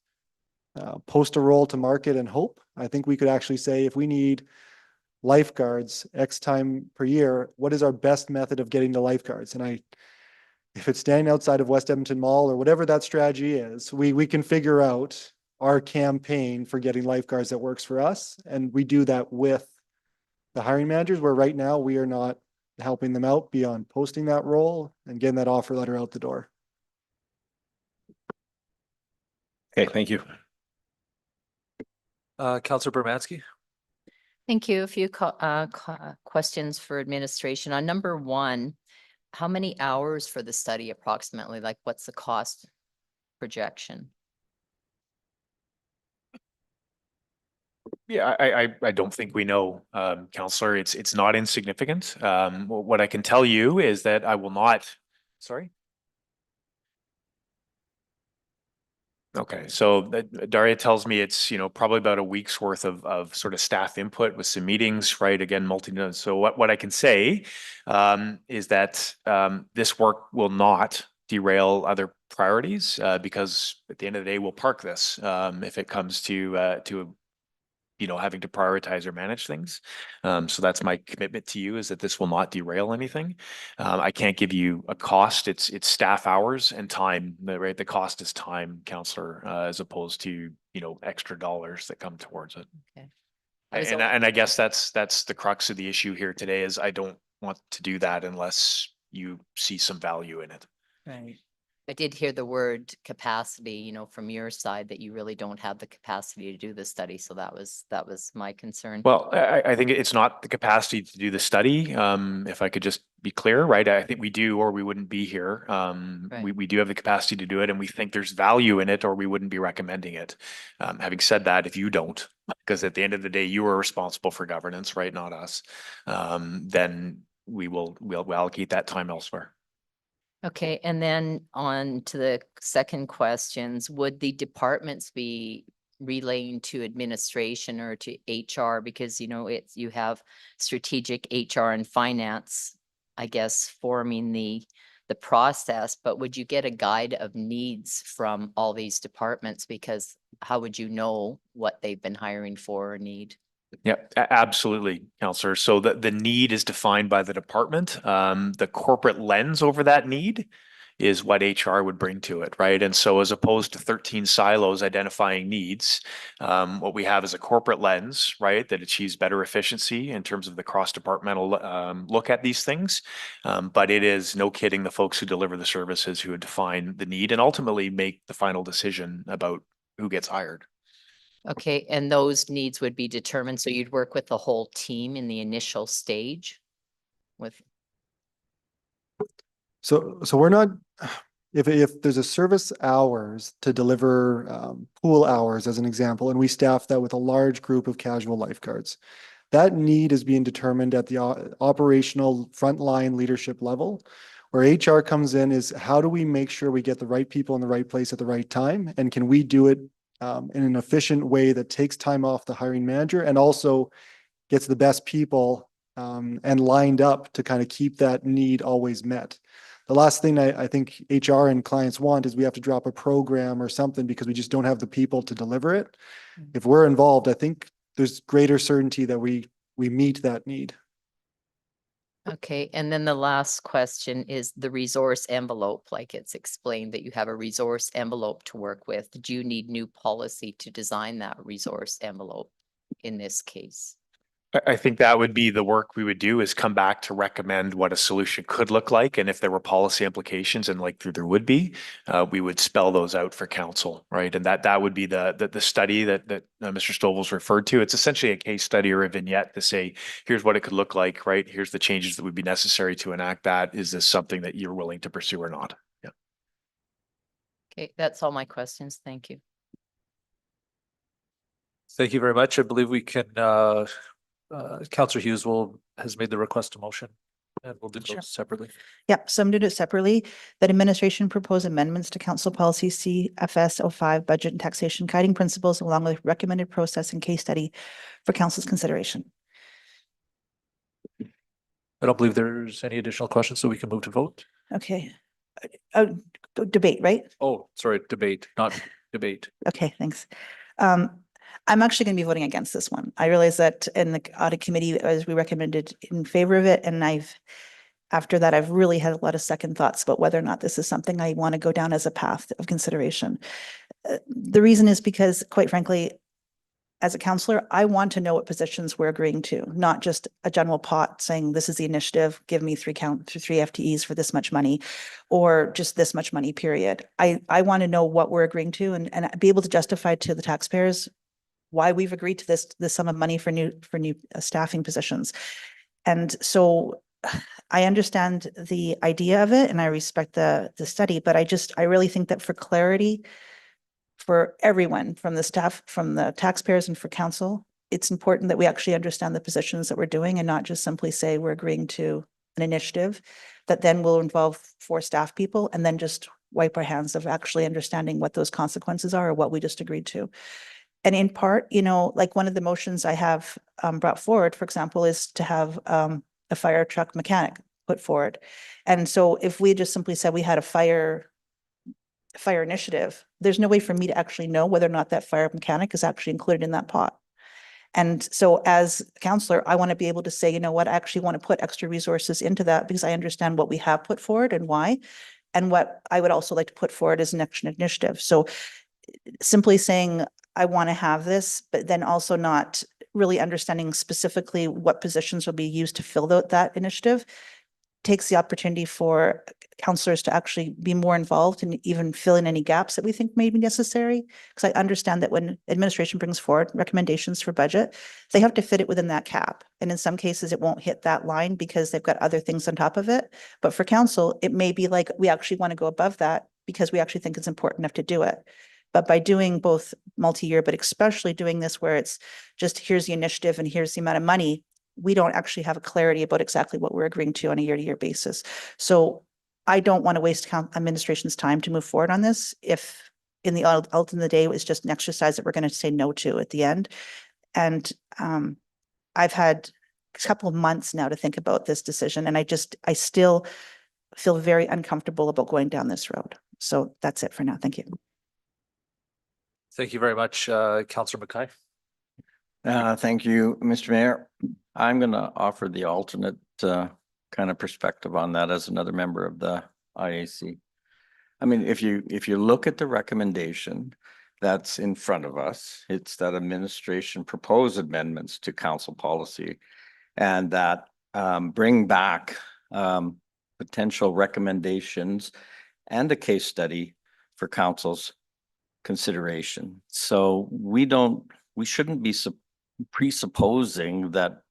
post a role to market and hope. I think we could actually say, if we need lifeguards X time per year, what is our best method of getting the lifeguards? And if it's standing outside of West Edmonton Mall or whatever that strategy is, we can figure out our campaign for getting lifeguards that works for us. And we do that with the hiring managers, where right now we are not helping them out beyond posting that role and getting that offer letter out the door. Okay, thank you. Councillor Bermansky. Thank you. A few questions for administration. On number 1, how many hours for the study approximately? Like, what's the cost projection? Yeah, I don't think we know, Councillor. It's not insignificant. What I can tell you is that I will not, sorry? Okay, so Daria tells me it's, you know, probably about a week's worth of sort of staff input with some meetings, right? Again, so what I can say is that this work will not derail other priorities because at the end of the day, we'll park this if it comes to you know, having to prioritize or manage things. So that's my commitment to you, is that this will not derail anything. I can't give you a cost. It's staff hours and time, right? The cost is time, Councillor, as opposed to, you know, extra dollars that come towards it. Okay. And I guess that's the crux of the issue here today, is I don't want to do that unless you see some value in it. Right. I did hear the word capacity, you know, from your side, that you really don't have the capacity to do the study. So that was my concern. Well, I think it's not the capacity to do the study. If I could just be clear, right? I think we do, or we wouldn't be here. We do have the capacity to do it, and we think there's value in it, or we wouldn't be recommending it. Having said that, if you don't, because at the end of the day, you are responsible for governance, right? Not us. Then we'll allocate that time elsewhere. Okay, and then on to the second questions, would the departments be relaying to administration or to HR? Because, you know, you have strategic HR and finance, I guess, forming the process, but would you get a guide of needs from all these departments? Because how would you know what they've been hiring for or need? Yeah, absolutely, Councillor. So the need is defined by the department. The corporate lens over that need is what HR would bring to it, right? And so as opposed to 13 silos identifying needs, what we have is a corporate lens, right, that achieves better efficiency in terms of the cross-departmental look at these things. But it is, no kidding, the folks who deliver the services who would define the need and ultimately make the final decision about who gets hired. Okay, and those needs would be determined, so you'd work with the whole team in the initial stage with, So we're not, if there's a service hours to deliver pool hours as an example, and we staff that with a large group of casual lifeguards, that need is being determined at the operational frontline leadership level. Where HR comes in is how do we make sure we get the right people in the right place at the right time? And can we do it in an efficient way that takes time off the hiring manager and also gets the best people and lined up to kind of keep that need always met. The last thing I think HR and clients want is we have to drop a program or something because we just don't have the people to deliver it. If we're involved, I think there's greater certainty that we meet that need. okay, and then the last question is the resource envelope, like it's explained that you have a resource envelope to work with. Do you need new policy to design that resource envelope in this case? I think that would be the work we would do, is come back to recommend what a solution could look like. And if there were policy implications, and like there would be, we would spell those out for council, right? And that would be the study that Mr. Stovall's referred to. It's essentially a case study or a vignette to say, here's what it could look like, right? Here's the changes that would be necessary to enact that. Is this something that you're willing to pursue or not? Yeah. Okay, that's all my questions. Thank you. Thank you very much. I believe we can, Councillor Hughes has made the request to motion, and we'll do Sure. those separately. Yep, so I'm doing it separately. That administration propose amendments to Council Policy CFS 05 Budget and Taxation Guiding Principles along with recommended process and case study for Council's consideration. I don't believe there's any additional questions, so we can move to vote. Okay. Debate, right? Oh, sorry, debate, not debate. Okay, thanks. I'm actually going to be voting against this one. I realize that in the audit committee, as we recommended in favor of it, and after that, I've really had a lot of second thoughts about whether or not this is something I want to go down as a path of consideration. The reason is because, quite frankly, as a counselor, I want to know what positions we're agreeing to, not just a general pot saying this is the initiative, give me three FTEs for this much money, or just this much money, period. I want to know what we're agreeing to and be able to justify to the taxpayers why we've agreed to this sum of money for new staffing positions. And so I understand the idea of it and I respect the study, but I really think that for clarity for everyone, from the staff, from the taxpayers and for council, it's important that we actually understand the positions that we're doing and not just simply say we're agreeing to an initiative that then will involve 4 staff people and then just wipe our hands of actually understanding what those consequences are or what we just agreed to. And in part, like one of the motions I have brought forward, for example, is to have a fire truck mechanic put forward. And so if we just simply said we had a fire initiative, there's no way for me to actually know whether or not that fire mechanic is actually included in that pot. And so as a counselor, I want to be able to say, you know what, I actually want to put extra resources into that because I understand what we have put forward and why, and what I would also like to put forward as an action initiative. So simply saying, I want to have this, but then also not really understanding specifically what positions will be used to fill that initiative takes the opportunity for counselors to actually be more involved and even fill in any gaps that we think may be necessary. Because I understand that when administration brings forward recommendations for budget, they have to fit it within that cap. And in some cases, it won't hit that line because they've got other things on top of it. But for council, it may be like, we actually want to go above that because we actually think it's important enough to do it. But by doing both multi-year, but especially doing this where it's just here's the initiative and here's the amount of money, we don't actually have a clarity about exactly what we're agreeing to on a year-to-year basis. So I don't want to waste administration's time to move forward on this if in the ultimate of the day, it's just an exercise that we're going to say no to at the end. And I've had a couple of months now to think about this decision. And I still feel very uncomfortable about going down this road. So that's it for now. Thank you. Thank you very much, Councillor Mackay. Thank you, Mr. Mayor. I'm going to offer the alternate kind of perspective on that as another member of the IAC. I mean, if you look at the recommendation that's in front of us, it's that administration propose amendments to council policy and that bring back potential recommendations and a case study for council's consideration. So we shouldn't be presupposing that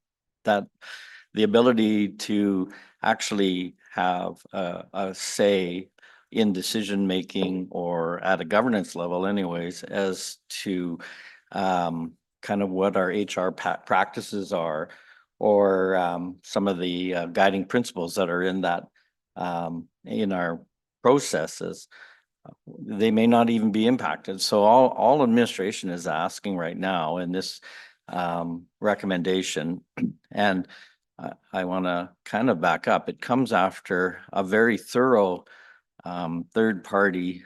the ability to actually have a say in decision-making or at a governance level anyways, as to kind of what our HR practices are, or some of the guiding principles that are in that in our processes, they may not even be impacted. So all administration is asking right now in this recommendation, and I want to kind of back up. It comes after a very thorough third-party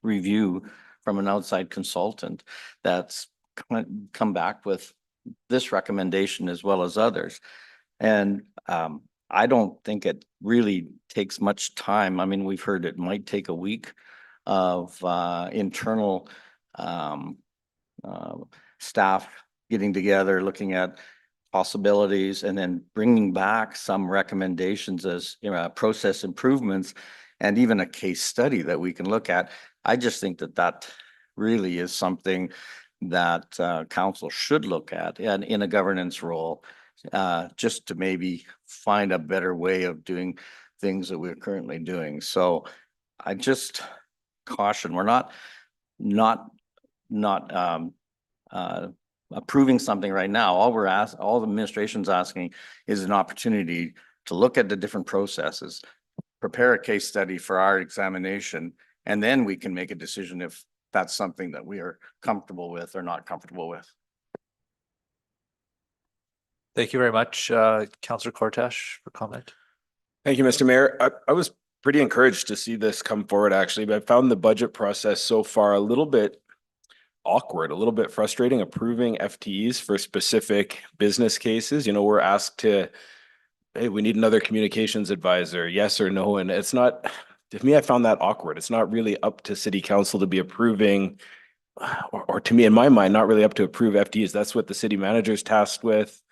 review from an outside consultant that's come back with this recommendation as well as others. And I don't think it really takes much time. I mean, we've heard it might take a week of internal staff getting together, looking at possibilities, and then bringing back some recommendations as, you know, process improvements and even a case study that we can look at. I just think that really is something that council should look at and in a governance role, just to maybe find a better way of doing things that we're currently doing. So I just caution, we're not approving something right now. All the administration's asking is an opportunity to look at the different processes, prepare a case study for our examination, and then we can make a decision if that's something that we are comfortable with or not comfortable with. Thank you very much, Councillor Cortash, for comment. Thank you, Mr. Mayor. I was pretty encouraged to see this come forward, actually, but I found the budget process so far a little bit awkward, a little bit frustrating, approving FTEs for specific business cases. You know, we're asked to, hey, we need another communications advisor, yes or no. And it's not, to me, I found that awkward. It's not really up to city council to be approving, or to me, in my mind, not really up to approve FTEs. That's what the city manager is tasked with.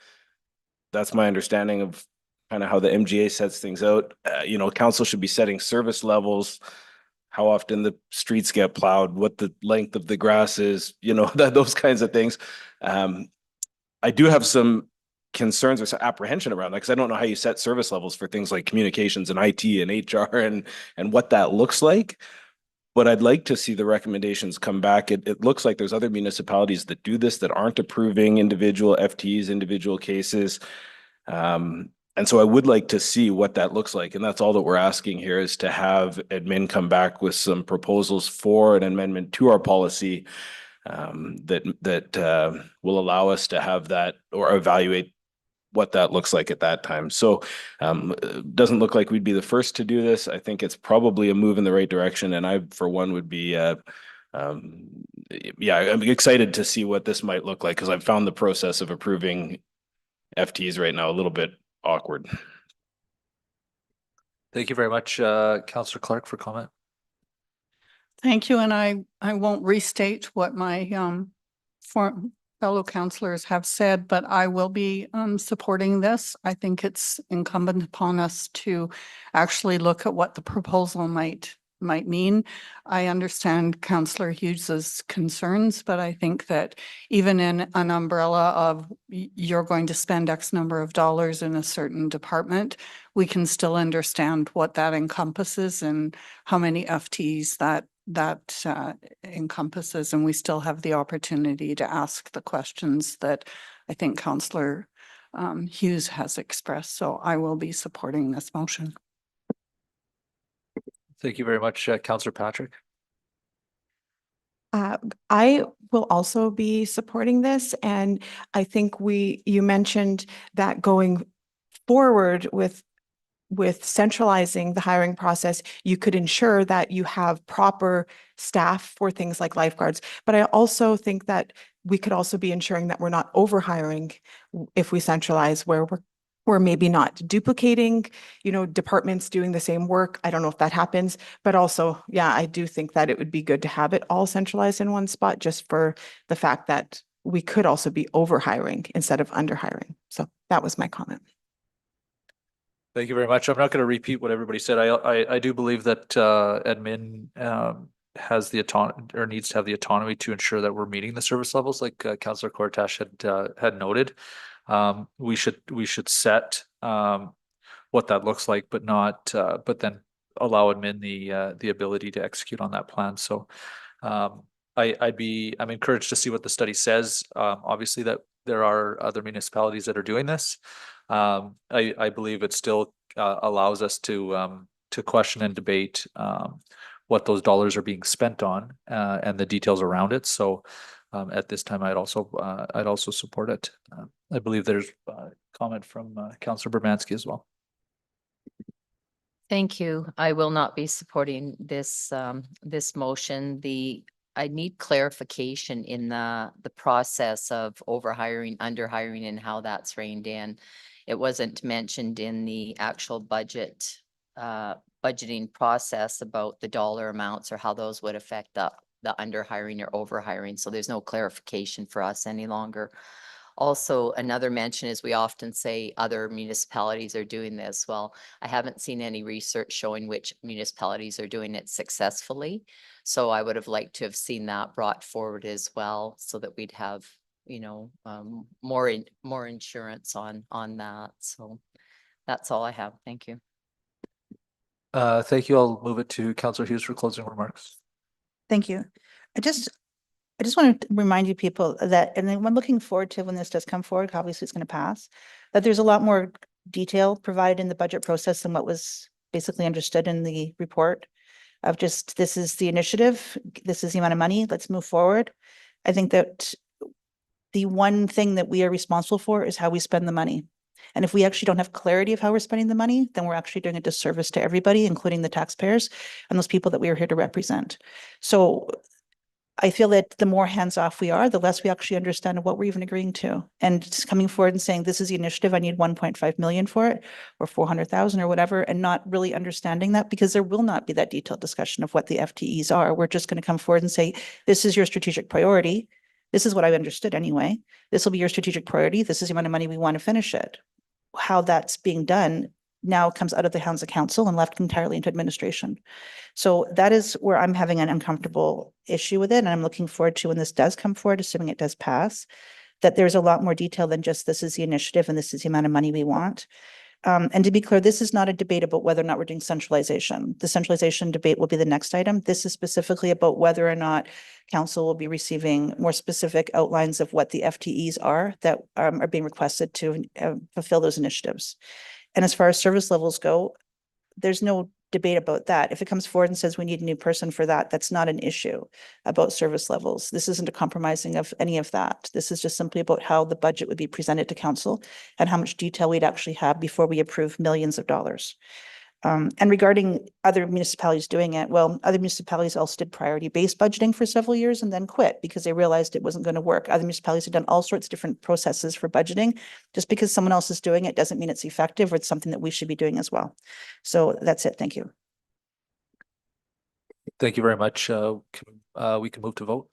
That's my understanding of kind of how the MGA sets things out. You know, council should be setting service levels, how often the streets get plowed, what the length of the grass is, you know, those kinds of things. I do have some concerns or some apprehension around that, because I don't know how you set service levels for things like communications and IT and HR and what that looks like. But I'd like to see the recommendations come back. It looks like there's other municipalities that do this, that aren't approving individual FTEs, individual cases. And so I would like to see what that looks like. And that's all that we're asking here, is to have admin come back with some proposals for an amendment to our policy that will allow us to have that or evaluate what that looks like at that time. So it doesn't look like we'd be the first to do this. I think it's probably a move in the right direction. And I, for one, would be, yeah, I'm excited to see what this might look like, because I've found the process of approving FTEs right now a little bit awkward. Thank you very much, Councillor Clark, for comment. Thank you, and I won't restate what my fellow councillors have said, but I will be supporting this. I think it's incumbent upon us to actually look at what the proposal might mean. I understand Councillor Hughes's concerns, but I think that even in an umbrella of you're going to spend X number of dollars in a certain department, we can still understand what that encompasses and how many FTEs that encompasses, and we still have the opportunity to ask the questions that I think Councillor Hughes has expressed. So I will be supporting this motion. Thank you very much, Councillor Patrick. I will also be supporting this, and I think you mentioned that going forward with centralizing the hiring process, you could ensure that you have proper staff for things like lifeguards. But I also think that we could also be ensuring that we're not overhiring if we centralize, where we're maybe not duplicating, departments doing the same work. I don't know if that happens, but also, yeah, I do think that it would be good to have it all centralized in one spot just for the fact that we could also be over hiring instead of under hiring. So that was my comment. Thank you very much. I'm not going to repeat what everybody said. I do believe that admin has the autonomy or needs to have the autonomy to ensure that we're meeting the service levels, like Councillor Cortash had noted. We should set what that looks like, but not but then allow admin the ability to execute on that plan. So I'm encouraged to see what the study says. Obviously that there are other municipalities that are doing this. I believe it still allows us to question and debate what those dollars are being spent on and the details around it. So at this time, I'd also support it. I believe there's a comment from Councillor Bermanski as well. Thank you. I will not be supporting this this motion. I need clarification in the process of overhiring, underhiring, and how that's reined in. It wasn't mentioned in the actual budgeting process about the dollar amounts or how those would affect the underhiring or overhiring. So there's no clarification for us any longer. Also, another mention is we often say other municipalities are doing this. Well, I haven't seen any research showing which municipalities are doing it successfully. So I would have liked to have seen that brought forward as well, so that we'd have, more insurance on that. So that's all I have. Thank you. Thank you. I'll move it to Councillor Hughes for closing remarks. Thank you. I just want to remind you people that, and then I'm looking forward to when this does come forward, obviously it's going to pass, that there's a lot more detail provided in the budget process than what was basically understood in the report of just, this is the initiative, this is the amount of money, let's move forward. I think that the one thing that we are responsible for is how we spend the money. And if we actually don't have clarity of how we're spending the money, then we're actually doing a disservice to everybody, including the taxpayers and those people that we are here to represent. So I feel that the more hands-off we are, the less we actually understand what we're even agreeing to. And just coming forward and saying, this is the initiative, I need 1.5 million for it, or 400,000 or whatever, and not really understanding that, because there will not be that detailed discussion of what the FTEs are. We're just going to come forward and say, this is your strategic priority. This is what I understood anyway. This will be your strategic priority. This is the amount of money we want to finish it. How that's being done now comes out of the hands of council and left entirely into administration. So that is where I'm having an uncomfortable issue with it. And I'm looking forward to when this does come forward, assuming it does pass, that there's a lot more detail than just this is the initiative and this is the amount of money we want. And to be clear, this is not a debate about whether or not we're doing centralization. The centralization debate will be the next item. This is specifically about whether or not council will be receiving more specific outlines of what the FTEs are that are being requested to fulfill those initiatives. And as far as service levels go, there's no debate about that. If it comes forward and says we need a new person for that, that's not an issue about service levels. This isn't a compromising of any of that. This is just simply about how the budget would be presented to council and how much detail we'd actually have before we approve millions of dollars. And regarding other municipalities doing it, well, other municipalities also did priority-based budgeting for several years and then quit because they realized it wasn't going to work. Other municipalities have done all sorts of different processes for budgeting. Just because someone else is doing it doesn't mean it's effective or it's something that we should be doing as well. So that's it. Thank you. Thank you very much. We can move to vote.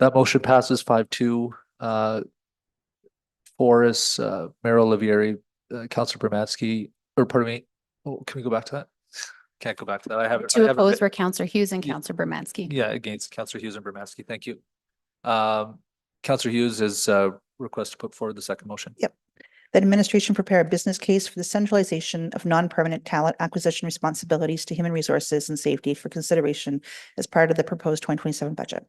That motion passes 5-2. 4 is Mayor Olivieri, Councillor Bermanski, or pardon me. Oh, can we go back to that? Can't go back to that. I have it. To oppose were Councillor Hughes and Councillor Bermanski. Yeah, against Councillor Hughes and Bermanski. Thank you. Councillor Hughes is request to put forward the second motion. Yep. That administration prepare a business case for the centralization of non-permanent talent acquisition responsibilities to human resources and safety for consideration as part of the proposed 2027 budget.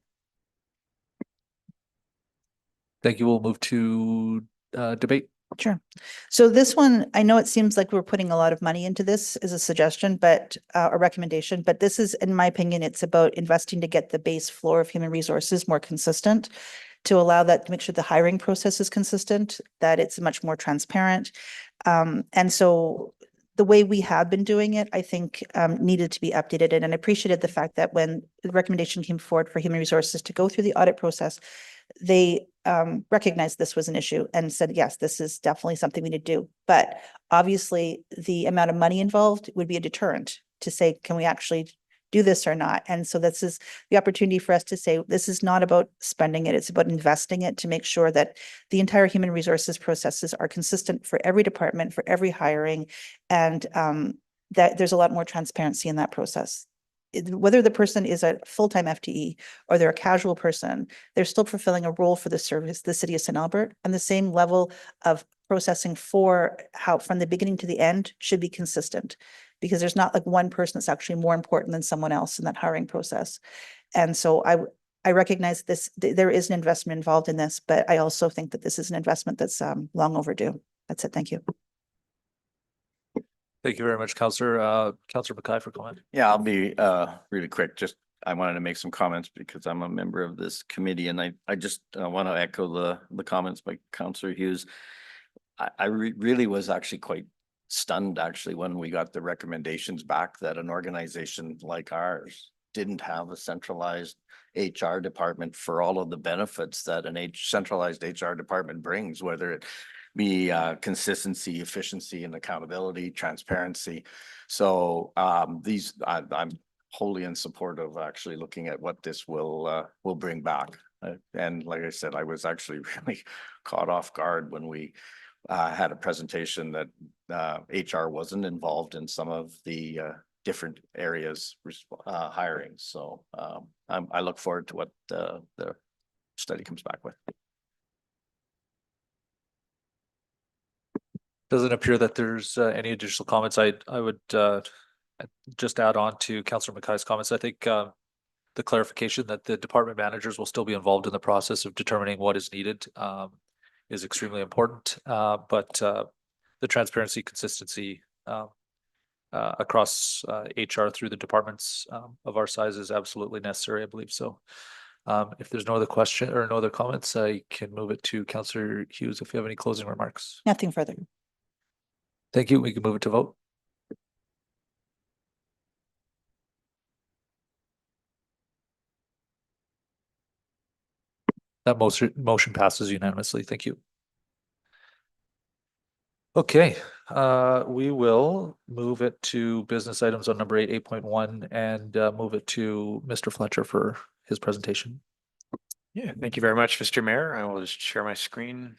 Thank you. We'll move to debate. Sure. So this one, I know it seems like we're putting a lot of money into this as a suggestion, but a recommendation, but this is, in my opinion, it's about investing to get the base floor of human resources more consistent, to allow that, to make sure the hiring process is consistent, that it's much more transparent. And so the way we have been doing it, I think needed to be updated. And I appreciated the fact that when the recommendation came forward for human resources to go through the audit process, they recognized this was an issue and said, yes, this is definitely something we need to do. But obviously, the amount of money involved would be a deterrent to say, can we actually do this or not? And so this is the opportunity for us to say, this is not about spending it, it's about investing it to make sure that the entire human resources processes are consistent for every department, for every hiring, and that there's a lot more transparency in that process. Whether the person is a full-time FTE or they're a casual person, they're still fulfilling a role for the service, the city of St. Albert, and the same level of processing for how from the beginning to the end should be consistent, because there's not like one person that's actually more important than someone else in that hiring process. And so I recognize this, there is an investment involved in this, but I also think that this is an investment that's long overdue. That's it. Thank you. Thank you very much, Councillor. Councillor Mackay for comment. Yeah, I'll be really quick. Just I wanted to make some comments because I'm a member of this committee, and I just want to echo the comments by Councillor Hughes. I really was actually quite stunned actually when we got the recommendations back that an organization like ours didn't have a centralized HR department for all of the benefits that an centralized HR department brings, whether it be consistency, efficiency, and accountability, transparency. So I'm wholly in support of actually looking at what this will bring back. And like I said, I was actually really caught off guard when we had a presentation that HR wasn't involved in some of the different areas hiring. So I look forward to what the study comes back with. Doesn't appear that there's any additional comments. I would just add on to Councillor Mackay's comments. I think the clarification that the department managers will still be involved in the process of determining what is needed is extremely important. But the transparency, consistency across HR through the departments of our size is absolutely necessary, I believe. So if there's no other question or no other comments, I can move it to Councillor Hughes if you have any closing remarks. Nothing further. Thank you. We can move it to vote. That motion passes unanimously. Thank you. Okay, we will move it to business items on number 8.1 and move it to Mr. Fletcher for his presentation. Yeah, thank you very much, Mr. Mayor. I will just share my screen.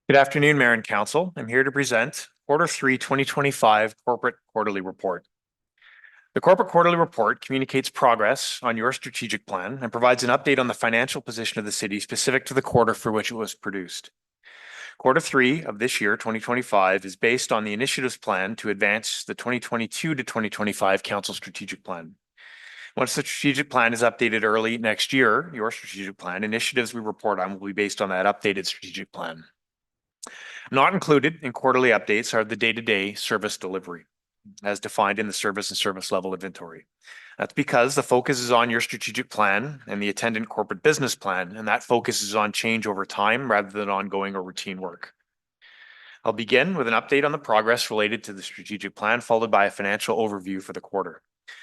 Good afternoon, Mayor and Council. I'm here to present Q3 2025 Corporate Quarterly Report. The Corporate Quarterly Report communicates progress on your strategic plan and provides an update on the financial position of the city specific to the quarter for which it was produced. Q3 of this year, 2025, is based on the initiatives plan to advance the 2022 to 2025 Council Strategic Plan. Once the strategic plan is updated early next year, your strategic plan, initiatives we report on will be based on that updated strategic plan. Not included in quarterly updates are the day-to-day service delivery, as defined in the service and service level inventory. That's because the focus is on your strategic plan and the attendant corporate business plan, and that focus is on change over time rather than ongoing or routine work. I'll begin with an update on the progress related to the strategic plan, followed by a financial overview for the quarter.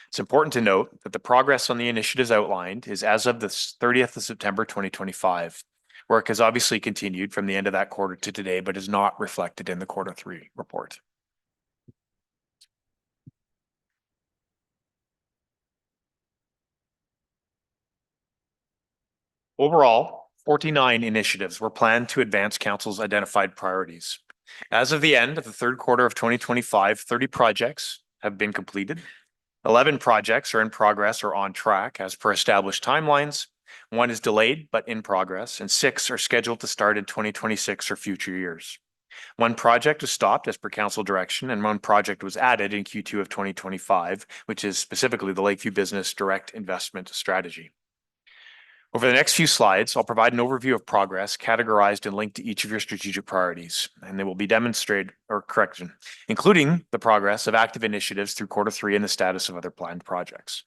It's important to note that the progress on the initiatives outlined is as of the 30th of September 2025. Work has obviously continued from the end of that quarter to today, but is not reflected in the Q3 report. Overall, 49 initiatives were planned to advance Council's identified priorities. As of the end of the Q3 of 2025, 30 projects have been completed. 11 projects are in progress or on track as per established timelines. 1 is delayed but in progress, and 6 are scheduled to start in 2026 or future years. 1 project was stopped as per council direction, and 1 project was added in Q2 of 2025, which is specifically the Lakeview Business Direct Investment Strategy. Over the next few slides, I'll provide an overview of progress categorized and linked to each of your strategic priorities, and they will be demonstrated or correction, including the progress of active initiatives through Q3 and the status of other planned projects.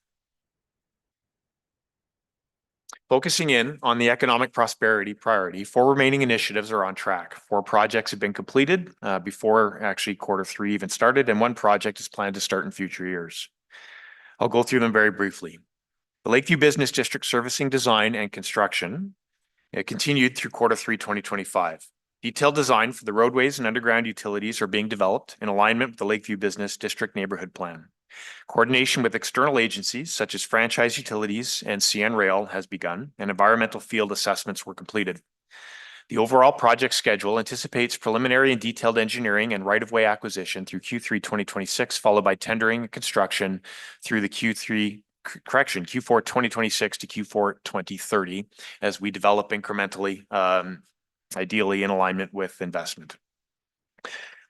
Focusing in on the economic prosperity priority, 4 remaining initiatives are on track. 4 projects have been completed before actually Q3 even started, and 1 project is planned to start in future years. I'll go through them very briefly. The Lakeview Business District servicing design and construction continued through Q3 2025. Detailed design for the roadways and underground utilities are being developed in alignment with the Lakeview Business District Neighborhood Plan. Coordination with external agencies such as Franchise Utilities and CN Rail has begun, and environmental field assessments were completed. The overall project schedule anticipates preliminary and detailed engineering and right-of-way acquisition through Q3 2026, followed by tendering and construction through the Q4 2026 to Q4 2030 as we develop incrementally, ideally in alignment with investment.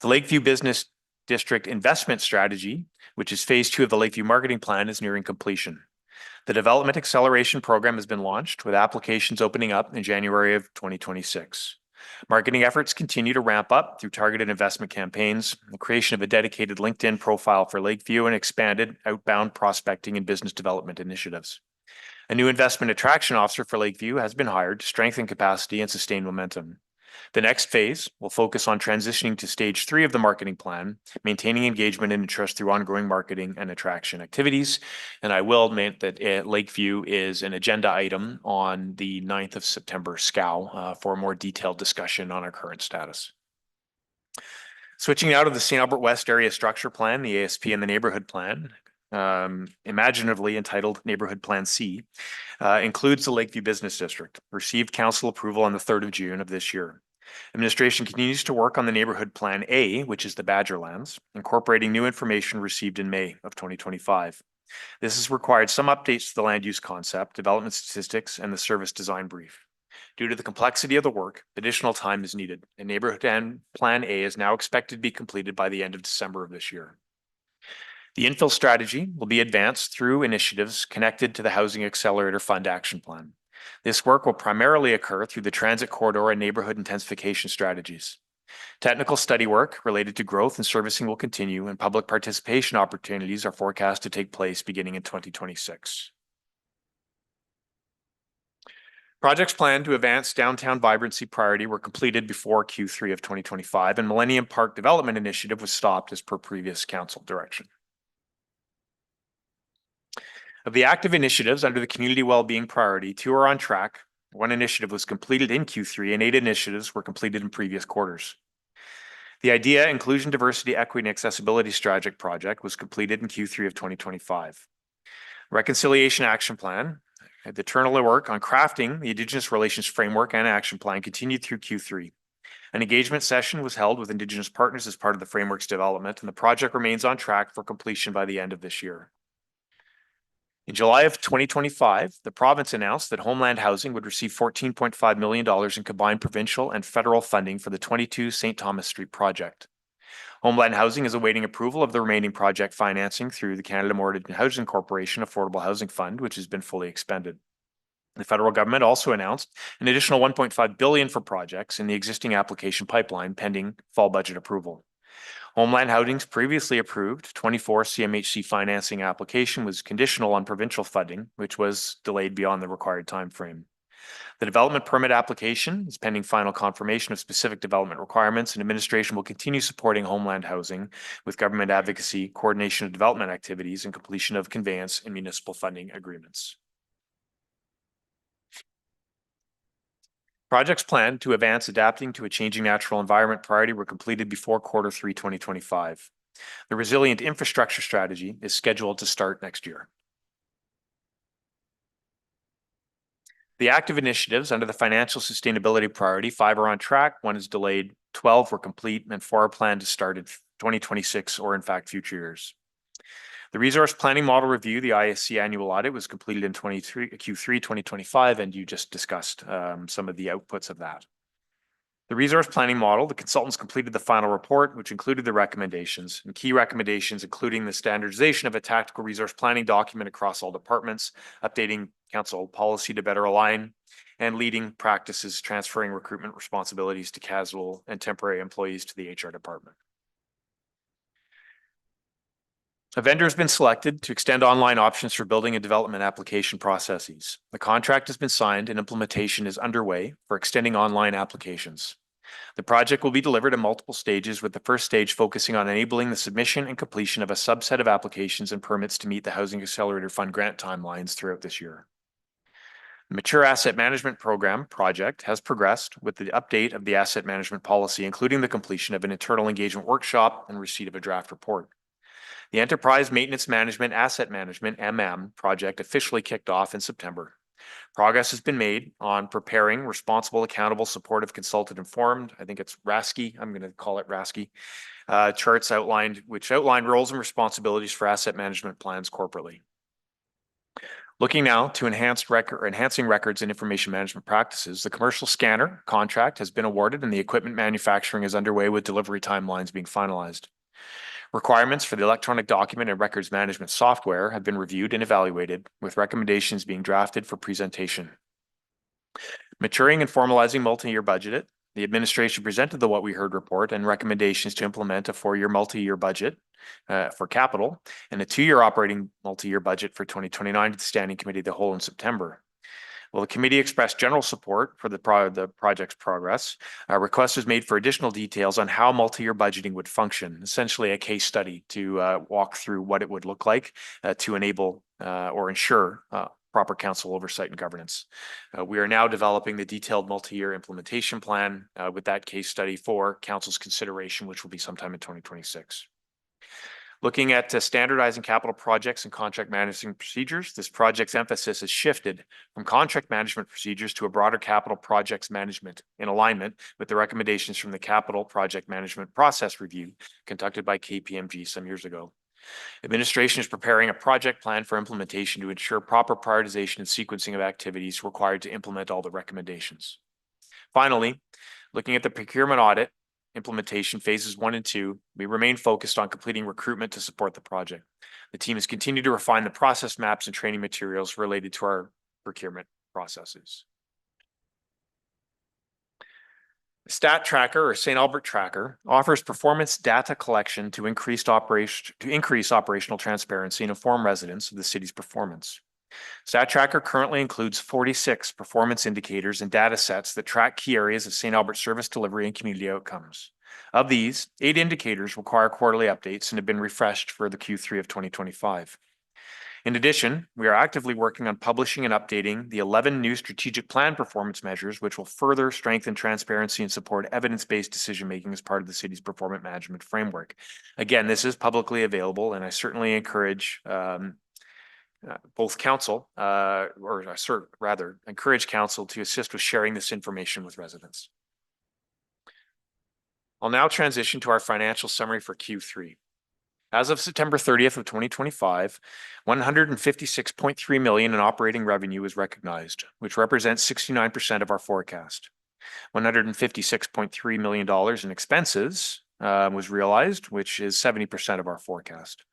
The Lakeview Business District Investment Strategy, which is phase 2 of the Lakeview Marketing Plan, is nearing completion. The Development Acceleration Program has been launched, with applications opening up in January of 2026. Marketing efforts continue to ramp up through targeted investment campaigns, the creation of a dedicated LinkedIn profile for Lakeview, and expanded outbound prospecting and business development initiatives. A new investment attraction officer for Lakeview has been hired to strengthen capacity and sustain momentum. The next phase will focus on transitioning to stage 3 of the marketing plan, maintaining engagement and interest through ongoing marketing and attraction activities. And I will note that Lakeview is an agenda item on the 9th of September SCOW for a more detailed discussion on our current status. Switching out of the St. Albert West Area Structure Plan, the ASP, and the Neighborhood Plan, imaginatively entitled Neighborhood Plan C, includes the Lakeview Business District, received council approval on the 3rd of June of this year. Administration continues to work on the Neighborhood Plan A, which is the Badgerlands, incorporating new information received in May of 2025. This has required some updates to the land use concept, development statistics, and the service design brief. Due to the complexity of the work, additional time is needed, and Neighborhood Plan A is now expected to be completed by the end of December of this year. The infill strategy will be advanced through initiatives connected to the Housing Accelerator Fund Action Plan. This work will primarily occur through the transit corridor and neighborhood intensification strategies. Technical study work related to growth and servicing will continue, and public participation opportunities are forecast to take place beginning in 2026. Projects planned to advance downtown vibrancy priority were completed before Q3 of 2025, and Millennium Park Development Initiative was stopped as per previous council direction. Of the active initiatives under the community wellbeing priority, 2 are on track. 1 initiative was completed in Q3, and 8 initiatives were completed in previous quarters. The IDEA Inclusion, Diversity, Equity, and Accessibility Strategic Project was completed in Q3 of 2025. Reconciliation Action Plan, the internal work on crafting the Indigenous Relations Framework and Action Plan continued through Q3. An engagement session was held with Indigenous partners as part of the framework's development, and the project remains on track for completion by the end of this year. In July of 2025, the province announced that Homeland Housing would receive $14.5 million in combined provincial and federal funding for the 22 St. Thomas Street project. Homeland Housing is awaiting approval of the remaining project financing through the Canada Mortgage and Housing Corporation Affordable Housing Fund, which has been fully expended. The federal government also announced an additional $1.5 billion for projects in the existing application pipeline pending fall budget approval. Homeland Housing's previously approved 24 CMHC financing application was conditional on provincial funding, which was delayed beyond the required time frame. The development permit application is pending final confirmation of specific development requirements, and administration will continue supporting Homeland Housing with government advocacy, coordination of development activities, and completion of conveyance and municipal funding agreements. Projects planned to advance adapting to a changing natural environment priority were completed before Q3 2025. The Resilient Infrastructure Strategy is scheduled to start next year. The active initiatives under the Financial Sustainability Priority, 5 are on track, 1 is delayed, 12 were complete, and 4 are planned to start in 2026 or in fact future years. The Resource Planning Model Review, the ISC annual audit, was completed in Q3 2025, and you just discussed some of the outputs of that. The resource planning model, the consultants completed the final report, which included the recommendations and key recommendations, including the standardization of a tactical resource planning document across all departments, updating council policy to better align, and leading practices transferring recruitment responsibilities to casual and temporary employees to the HR department. A vendor has been selected to extend online options for building and development application processes. The contract has been signed and implementation is underway for extending online applications. The project will be delivered in multiple stages, with the first stage focusing on enabling the submission and completion of a subset of applications and permits to meet the Housing Accelerator Fund grant timelines throughout this year. The Mature Asset Management Program project has progressed with the update of the asset management policy, including the completion of an internal engagement workshop and receipt of a draft report. The Enterprise Maintenance Management Asset Management project officially kicked off in September. Progress has been made on preparing responsible, accountable, supportive, consulted, informed. I think it's RASCI. I'm going to call it RASCI. Charts which outline roles and responsibilities for asset management plans corporately. Looking now to enhancing records and information management practices, the commercial scanner contract has been awarded and the equipment manufacturing is underway, with delivery timelines being finalized. Requirements for the electronic document and records management software have been reviewed and evaluated, with recommendations being drafted for presentation. Maturing and formalizing multi-year budget, the administration presented the What We Heard report and recommendations to implement a 4-year multi-year budget for capital and a 2-year operating multi-year budget for 2029 to the Standing Committee of the Whole in September. Well, the committee expressed general support for the project's progress. A request was made for additional details on how multi-year budgeting would function, essentially a case study to walk through what it would look like to enable or ensure proper council oversight and governance. We are now developing the detailed multi-year implementation plan with that case study for council's consideration, which will be sometime in 2026. Looking at standardizing capital projects and contract management procedures, this project's emphasis has shifted from contract management procedures to a broader capital projects management in alignment with the recommendations from the Capital Project Management Process Review conducted by KPMG some years ago. Administration is preparing a project plan for implementation to ensure proper prioritization and sequencing of activities required to implement all the recommendations. Finally, looking at the procurement audit, implementation phases 1 and 2, we remain focused on completing recruitment to support the project. The team has continued to refine the process maps and training materials related to our procurement processes. The Stat Tracker, or St. Albert Tracker, offers performance data collection to increase operational transparency and inform residents of the city's performance. Stat Tracker currently includes 46 performance indicators and data sets that track key areas of St. Albert service delivery and community outcomes. Of these, 8 indicators require quarterly updates and have been refreshed for the Q3 of 2025. In addition, we are actively working on publishing and updating the 11 new strategic plan performance measures, which will further strengthen transparency and support evidence-based decision-making as part of the city's performance management framework. Again, this is publicly available, and I certainly encourage both council, encourage council to assist with sharing this information with residents. I'll now transition to our financial summary for Q3. As of September 30th of 2025, 156.3 million in operating revenue was recognized, which represents 69% of our forecast. 156.3 million dollars in expenses was realized, which is 70% of our forecast.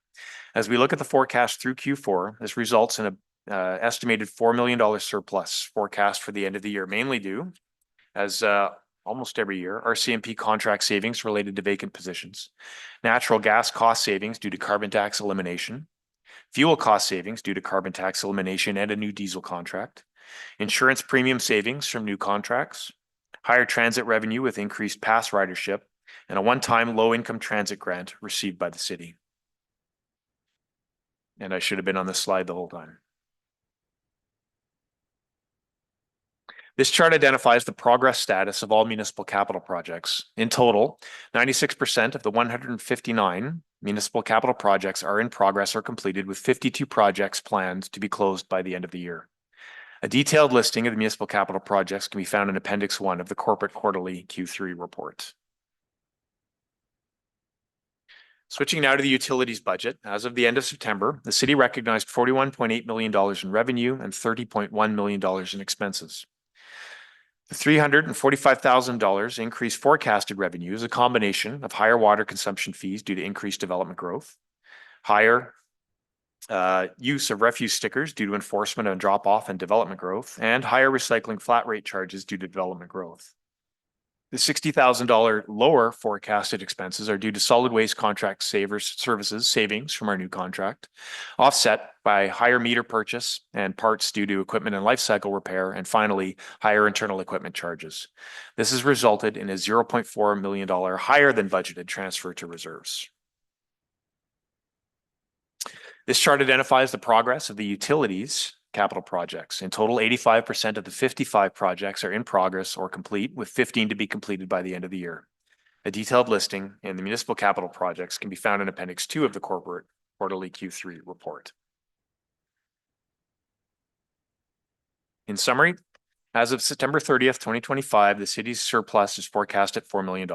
As we look at the forecast through Q4, this results in an estimated $4 million surplus forecast for the end of the year, mainly due, as almost every year, RCMP contract savings related to vacant positions, natural gas cost savings due to carbon tax elimination, fuel cost savings due to carbon tax elimination and a new diesel contract, insurance premium savings from new contracts, higher transit revenue with increased pass ridership, and a one-time low-income transit grant received by the city. And I should have been on this slide the whole time. This chart identifies the progress status of all municipal capital projects. In total, 96% of the 159 municipal capital projects are in progress or completed, with 52 projects planned to be closed by the end of the year. A detailed listing of the municipal capital projects can be found in Appendix 1 of the Corporate Quarterly Q3 report. Switching now to the utilities budget, as of the end of September, the city recognized $41.8 million in revenue and $30.1 million in expenses. The $345,000 increased forecasted revenue is a combination of higher water consumption fees due to increased development growth, higher use of refuse stickers due to enforcement and drop off and development growth, and higher recycling flat rate charges due to development growth. The $60,000 lower forecasted expenses are due to solid waste contract services savings from our new contract, offset by higher meter purchase and parts due to equipment and life cycle repair, and finally, higher internal equipment charges. This has resulted in a $0.4 million higher than budgeted transfer to reserves. This chart identifies the progress of the utilities capital projects. In total, 85% of the 55 projects are in progress or complete, with 15 to be completed by the end of the year. A detailed listing in the municipal capital projects can be found in Appendix 2 of the corporate quarterly Q3 report. In summary, as of September 30th, 2025, the city's surplus is forecast at $4 million.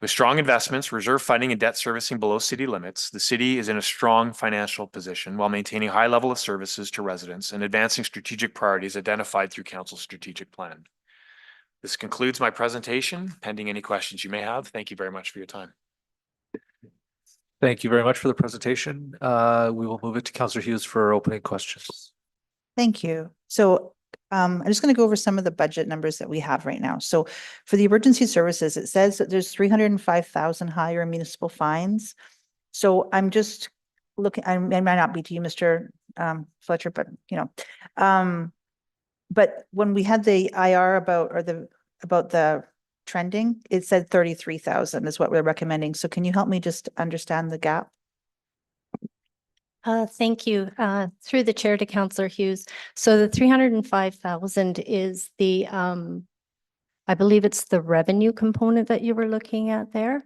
With strong investments, reserve funding, and debt servicing below city limits, the city is in a strong financial position while maintaining a high level of services to residents and advancing strategic priorities identified through Council's strategic plan. This concludes my presentation. Pending any questions you may have, thank you very much for your time. Thank you very much for the presentation. We will move it to Councillor Hughes for opening questions. Thank you. So I'm just going to go over some of the budget numbers that we have right now. So for the emergency services, it says that there's 305,000 higher municipal fines. So I'm just looking, it might not be to you, Mr. Fletcher, but but when we had the IR about the trending, it said 33,000 is what we're recommending. So can you help me just understand the gap? Thank you. Through the chair to Councillor Hughes. So the 305,000 is the, I believe it's the revenue component that you were looking at there.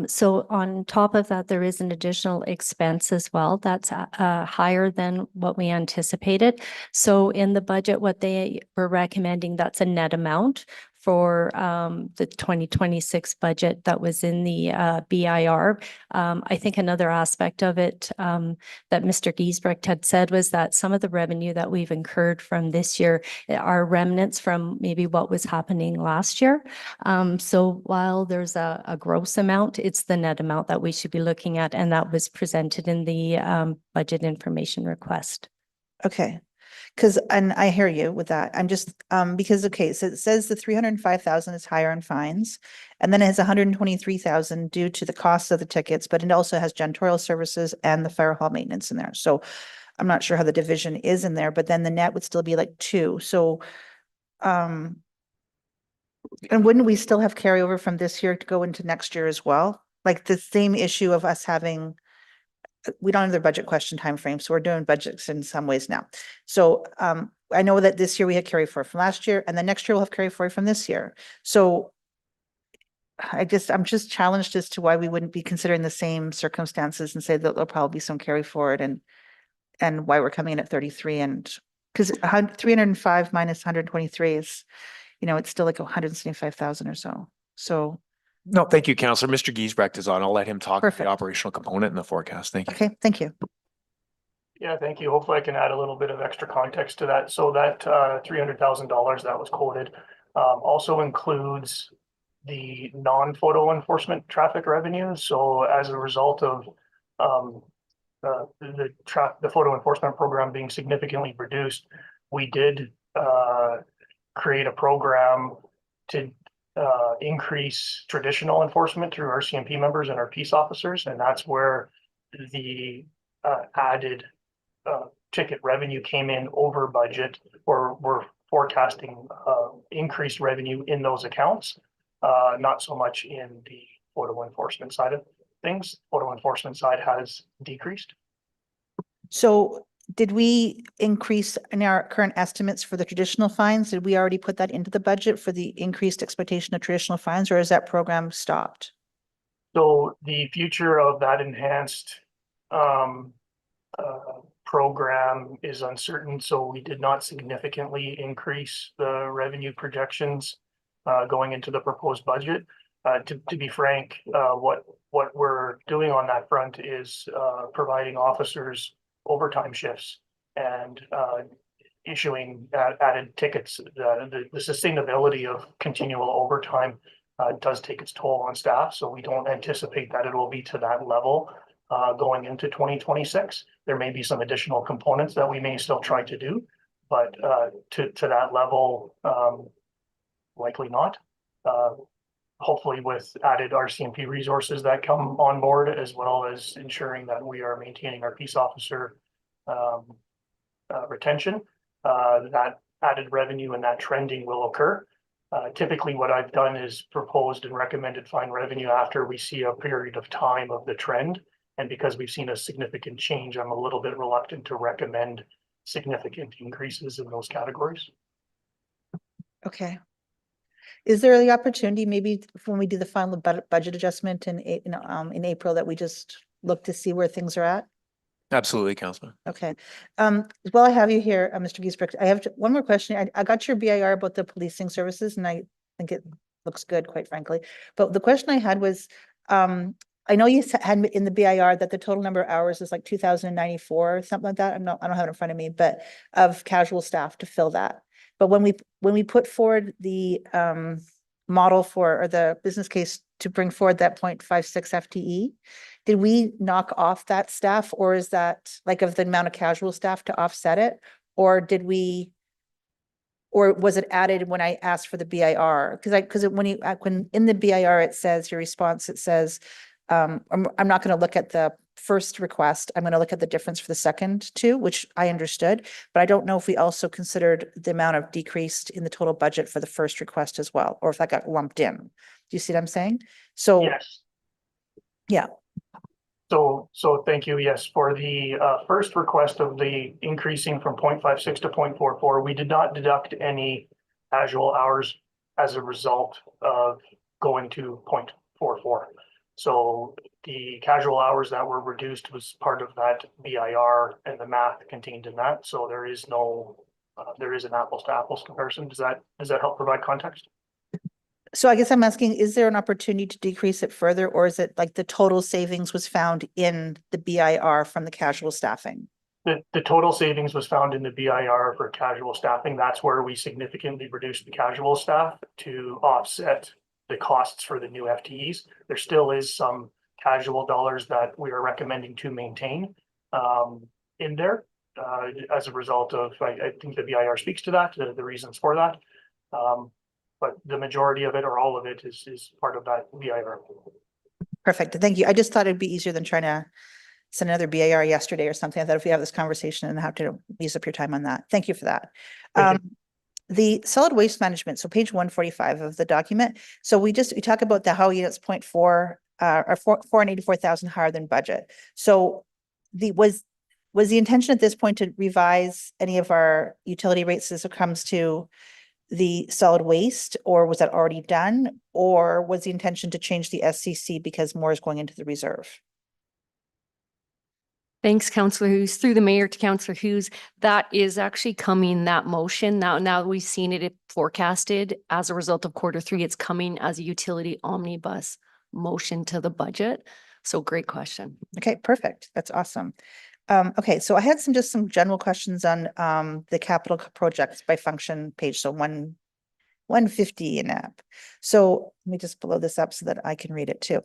So on top of that, there is an additional expense as well. That's higher than what we anticipated. So in the budget, what they were recommending, that's a net amount for the 2026 budget that was in the BIR. I think another aspect of it that Mr. Giesbrecht had said was that some of the revenue that we've incurred from this year are remnants from maybe what was happening last year. So while there's a gross amount, it's the net amount that we should be looking at, and that was presented in the budget information request. Okay. And I hear you with that. I'm just, because, okay, so it says the 305,000 is higher in fines, and then it has 123,000 due to the cost of the tickets, but it also has janitorial services and the fire hall maintenance in there. So I'm not sure how the division is in there, but then the net would still be like 2. So, and wouldn't we still have carryover from this year to go into next year as well? Like the same issue of us having, we don't have the budget question timeframe, so we're doing budgets in some ways now. So I know that this year we had carry forward from last year, and the next year we'll have carry forward from this year. So I'm just challenged as to why we wouldn't be considering the same circumstances and say that there'll probably be some carry forward, and why we're coming in at 33, and because 305 minus 123 is, it's still like 175,000 or so. So. No, thank you, Councillor. Mr. Giesbrecht is on. I'll let him talk about the Perfect. operational component and the forecast. Thank you. Okay, thank you. Yeah, thank you. Hopefully I can add a little bit of extra context to that. So that $300,000 that was quoted also includes the non-photo enforcement traffic revenues. So as a result of the photo enforcement program being significantly reduced, we did create a program to increase traditional enforcement through RCMP members and our peace officers, and that's where the added ticket revenue came in over budget, or we're forecasting increased revenue in those accounts, not so much in the photo enforcement side of things. Photo enforcement side has decreased. So did we increase in our current estimates for the traditional fines? Did we already put that into the budget for the increased expectation of traditional fines, or is that program stopped? So the future of that enhanced program is uncertain. So we did not significantly increase the revenue projections going into the proposed budget. To be frank, what we're doing on that front is providing officers overtime shifts, and issuing added tickets, the sustainability of continual overtime does take its toll on staff. So we don't anticipate that it will be to that level going into 2026. There may be some additional components that we may still try to do, but to that level, likely not. Hopefully with added RCMP resources that come on board, as well as ensuring that we are maintaining our peace officer retention, that added revenue and that trending will occur. Typically what I've done is proposed and recommended fine revenue after we see a period of time of the trend. And because we've seen a significant change, I'm a little bit reluctant to recommend significant increases in those categories. Okay. Is there the opportunity, maybe when we do the final budget adjustment in April, that we just look to see where things are at? Absolutely, Councillor. Okay. While I have you here, Mr. Giesbrecht, I have one more question. I got your BIR about the policing services, and I think it looks good, quite frankly. But the question I had was, I know you had in the BIR that the total number of hours is like 2,094 or something like that. I don't have it in front of me, but of casual staff to fill that. But when we put forward the model for, or the business case to bring forward that 0.56 FTE, did we knock off that staff, or is that like of the amount of casual staff to offset it? Or did we, or was it added when I asked for the BIR? Because when in the BIR, it says, your response, it says, I'm not going to look at the first request. I'm going to look at the difference for the second two, which I understood, but I don't know if we also considered the amount of decreased in the total budget for the first request as well, or if that got lumped in. Do you see what I'm saying? So, yes. Yeah. So thank you. Yes, for the first request of the increasing from 0.56 to 0.44, we did not deduct any casual hours as a result of going to 0.44. So the casual hours that were reduced was part of that BIR and the math contained in that. So there is no, there is an apples to apples comparison. Does that help provide context? So I guess I'm asking, is there an opportunity to decrease it further, or is it like the total savings was found in the BIR from the casual staffing? The total savings was found in the BIR for casual staffing. That's where we significantly reduced the casual staff to offset the costs for the new FTEs. There still is some casual dollars that we are recommending to maintain in there as a result of, I think the BIR speaks to that, the reasons for that. But the majority of it or all of it is part of that BIR. Perfect. Thank you. I just thought it'd be easier than trying to send another BIR yesterday or something. I thought if we have this conversation and have to use up your time on that. Thank you for that. The solid waste management, so page 145 of the document. So we talk about the how units 0.4 or 484,000 higher than budget. So was the intention at this point to revise any of our utility rates as it comes to the solid waste, or was that already done? Or was the intention to change the SCC because more is going into the reserve? Thanks, Councillor Hughes. Through the mayor to Councillor Hughes, that is actually coming, that motion. Now that we've seen it forecasted as a result of Q3, it's coming as a utility omnibus motion to the budget. So great question. Okay, perfect. That's awesome. Okay, so I had just some general questions on the capital projects by function page. So 150 in app. So let me just blow this up so that I can read it too.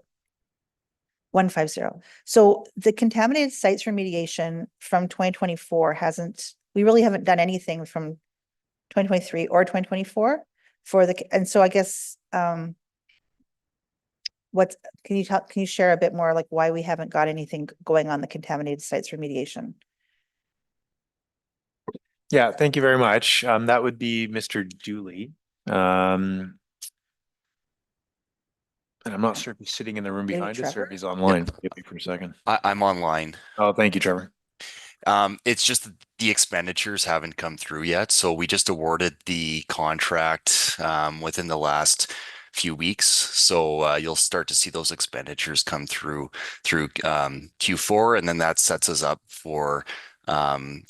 150. So the contaminated sites remediation from 2024 we really haven't done anything from 2023 or 2024 and so I guess can you share a bit more like why we haven't got anything going on the contaminated sites remediation? Yeah, thank you very much. That would be Mr. Dooley. And I'm not sure if he's sitting in the room behind us or if he's online. Give me for a second. I'm online. Oh, thank you, Trevor. It's just that the expenditures haven't come through yet. So we just awarded the contract within the last few weeks. So you'll start to see those expenditures come through Q4, and then that sets us up for Donnie's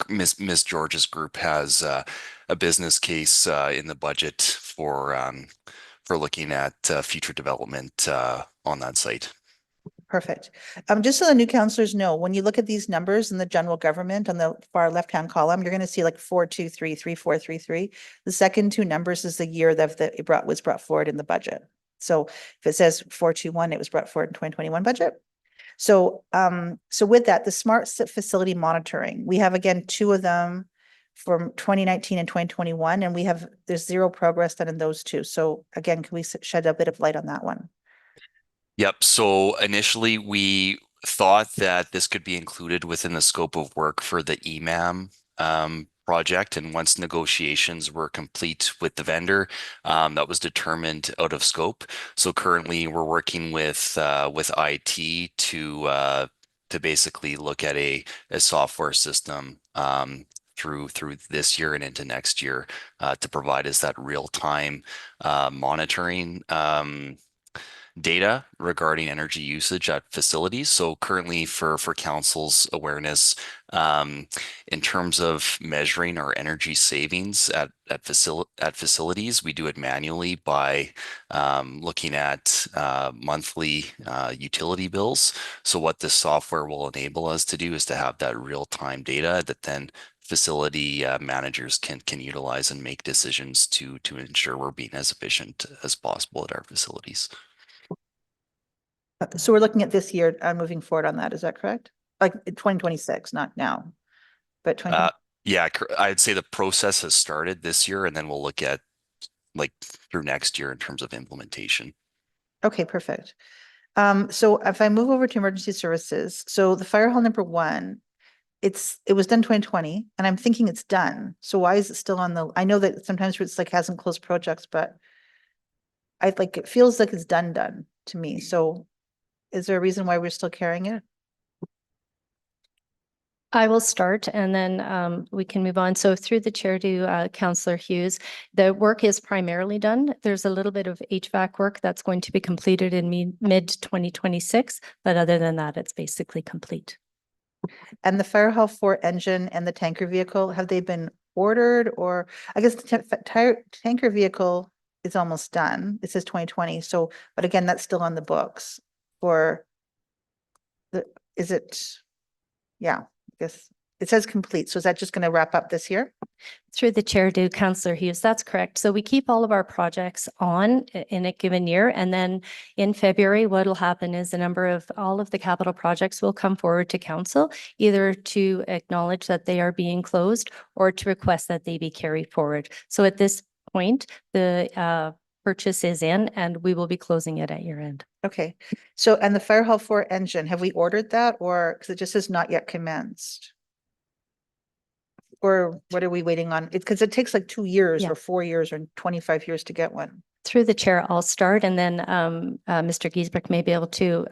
Miss George's group has a business case in the budget for looking at future development on that site. Perfect. Just so the new counselors know, when you look at these numbers in the general government on the far left-hand column, you're going to see like 423, 3433. The second two numbers is the year that was brought forward in the budget. So if it says 421, it was brought forward in 2021 budget. So, so with that, the smart facility monitoring, we have again, two of them from 2019 and 2021, and there's zero progress done in those two. So again, can we shed a bit of light on that one? Yep. So initially we thought that this could be included within the scope of work for the EMAM project. And once negotiations were complete with the vendor, that was determined out of scope. So currently we're working with IT to basically look at a software system through this year and into next year to provide us that real-time monitoring data regarding energy usage at facilities. So currently for council's awareness, in terms of measuring our energy savings at facilities, we do it manually by looking at monthly utility bills. So what this software will enable us to do is to have that real-time data that then facility managers can utilize and make decisions to ensure we're being as efficient as possible at our facilities. So we're looking at this year, moving forward on that. Is that correct? Like 2026, not now, but 20. Yeah, I'd say the process has started this year, and then we'll look at like through next year in terms of implementation. Okay, perfect. So if I move over to emergency services, so the fire hall number 1, it was done 2020, and I'm thinking it's done. So why is it still on I know that sometimes it's like hasn't closed projects, but it feels like it's done to me. So is there a reason why we're still carrying it? I will start and then we can move on. So through the chair to Councillor Hughes, the work is primarily done. There's a little bit of HVAC work that's going to be completed in mid 2026, but other than that, it's basically complete. And the fire hall 4 engine and the tanker vehicle, have they been ordered? Or I guess the tanker vehicle is almost done. It says 2020. So, but again, that's still on the books for yeah, I guess it says complete. So is that just going to wrap up this year? Through the chair to Councillor Hughes, that's correct. So we keep all of our projects on in a given year. And then in February, what will happen is all of the capital projects will come forward to council, either to acknowledge that they are being closed or to request that they be carried forward. So at this point, the purchase is in and we will be closing it at year end. Okay. So, and the fire hall 4 engine, have we ordered that, or because it just says not yet commenced? Or what are we waiting on? Because it takes like 2 years or 4 years or 25 years to get one. Through the chair, I'll start and then Mr. Giesbrecht may be able to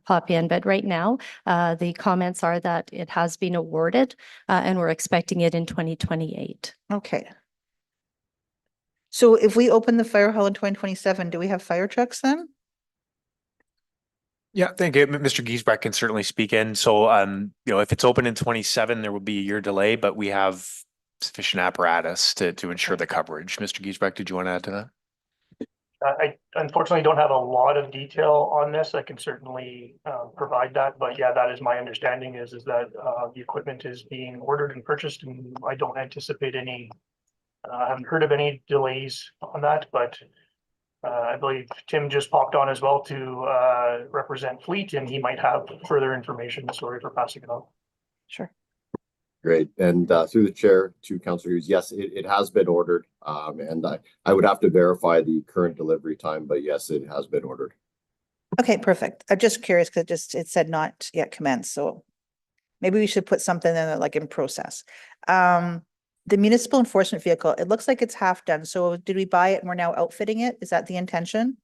pop in. But right now, the comments are that it has been awarded and we're expecting it in 2028. Okay. So if we open the fire hall in 2027, do we have fire trucks then? Yeah, thank you. Mr. Giesbrecht can certainly speak in. So, if it's open in 27, there will be a year delay, but we have sufficient apparatus to ensure the coverage. Mr. Giesbrecht, did you want to add to that? I unfortunately don't have a lot of detail on this. I can certainly provide that, but yeah, that is my understanding is that the equipment is being ordered and purchased, and I don't anticipate any. I haven't heard of any delays on that, but I believe Tim just popped on as well to represent Fleet, and he might have further information. Sorry for passing it on. Sure. Great. And through the chair to Councillor Hughes, yes, it has been ordered. And I would have to verify the current delivery time, but yes, it has been ordered. Okay, perfect. I'm just curious because it said not yet commenced. So maybe we should put something in there like in process. The municipal enforcement vehicle, it looks like it's half done. So did we buy it and we're now outfitting it? Is that the intention?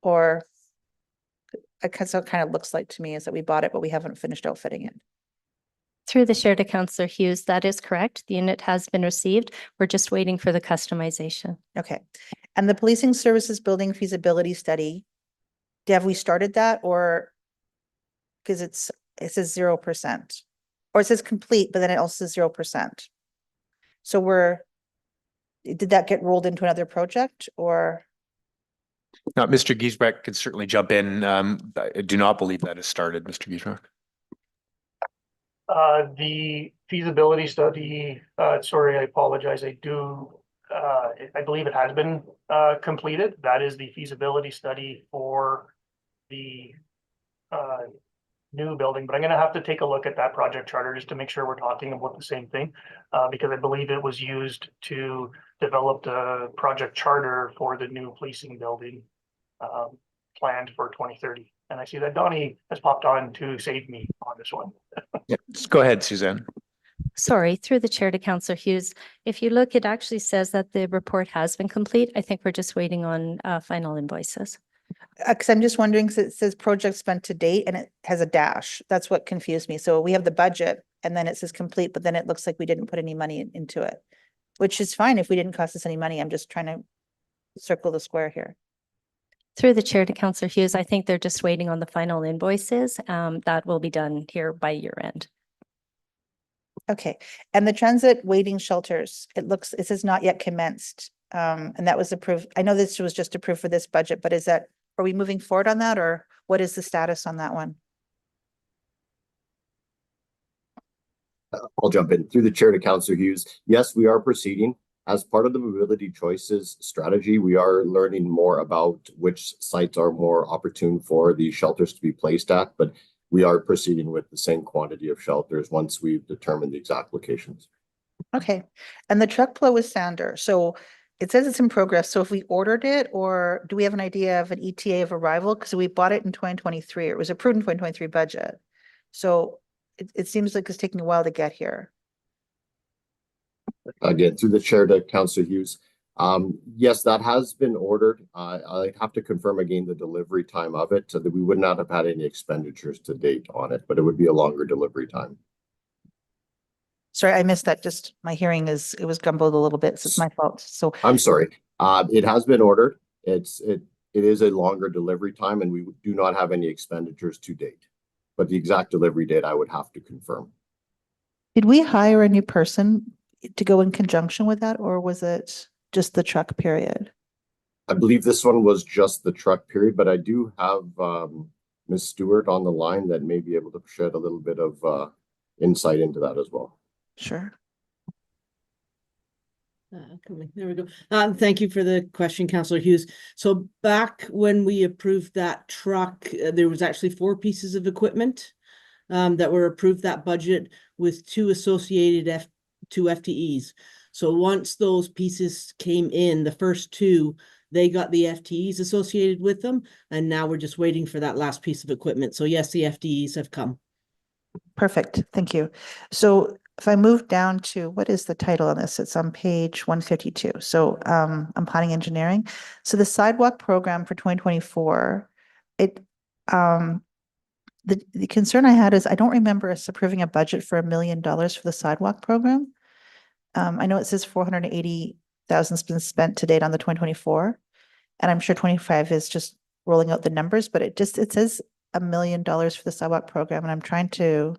Or that's what it kind of looks like to me, is that we bought it, but we haven't finished outfitting it. Through the chair to Councillor Hughes, that is correct. The unit has been received. We're just waiting for the customization. Okay. And the policing services building feasibility study, have we started that, or because it says 0%, or it says complete, but then it also says 0%. So did that get rolled into another project, or? Now, Mr. Giesbrecht can certainly jump in. I do not believe that has started, Mr. Giesbrecht. The feasibility study, sorry, I apologize. I believe it has been completed. That is the feasibility study for the new building, but I'm gonna have to take a look at that project charter just to make sure we're talking about the same thing. Because I believe it was used to develop the project charter for the new policing building planned for 2030. And I see that Donnie has popped on to save me on this one. Yeah, just go ahead, Suzanne. Sorry, through the chair to Councillor Hughes. If you look, it actually says that the report has been complete. I think we're just waiting on final invoices. Because I'm just wondering, 'cause it says project spent to date and it has a dash. That's what confused me. So we have the budget and then it says complete, but then it looks like we didn't put any money into it, which is fine if we didn't cost us any money. I'm just trying to circle the square here. Through the chair to Councillor Hughes, I think they're just waiting on the final invoices. That will be done here by year end. Okay, and the transit waiting shelters, it says not yet commenced. And that was approved. I know this was just approved for this budget, but are we moving forward on that, or what is the status on that one? I'll jump in through the chair to Councillor Hughes. Yes, we are proceeding. As part of the mobility choices strategy, we are learning more about which sites are more opportune for these shelters to be placed at, but we are proceeding with the same quantity of shelters once we've determined the exact locations. Okay, and the truck plow with sander, so it says it's in progress. So if we ordered it, or do we have an idea of an ETA of arrival? Because we bought it in 2023. It was approved in 2023 budget. So it seems like it's taking a while to get here. Again, through the chair to Councillor Hughes. Yes, that has been ordered. I have to confirm again the delivery time of it so that we would not have had any expenditures to date on it, but it would be a longer delivery time. Sorry, I missed that. Just my hearing it was gumbled a little bit, so it's my fault. So I'm sorry. It has been ordered. It is a longer delivery time and we do not have any expenditures to date. But the exact delivery date I would have to confirm. did we hire a new person to go in conjunction with that, or was it just the truck period? I believe this one was just the truck period, but I do have Ms. Stewart on the line that may be able to shed a little bit of insight into that as well. Sure. There we go. Thank you for the question, Councillor Hughes. So back when we approved that truck, there was actually 4 pieces of equipment that were approved that budget with 2 associated 2 FTEs. So once those pieces came in, the first 2, they got the FTEs associated with them. And now we're just waiting for that last piece of equipment. So yes, the FTEs have come. Perfect. Thank you. So if I move down to, what is the title on this? It's on page 152. So I'm planning engineering. So the sidewalk program for 2024, the concern I had is I don't remember us approving a budget for $1 million for the sidewalk program. I know it says 480,000 has been spent to date on the 2024, and I'm sure 25 is just rolling out the numbers, but it says $1 million for the sidewalk program, and I'm trying to.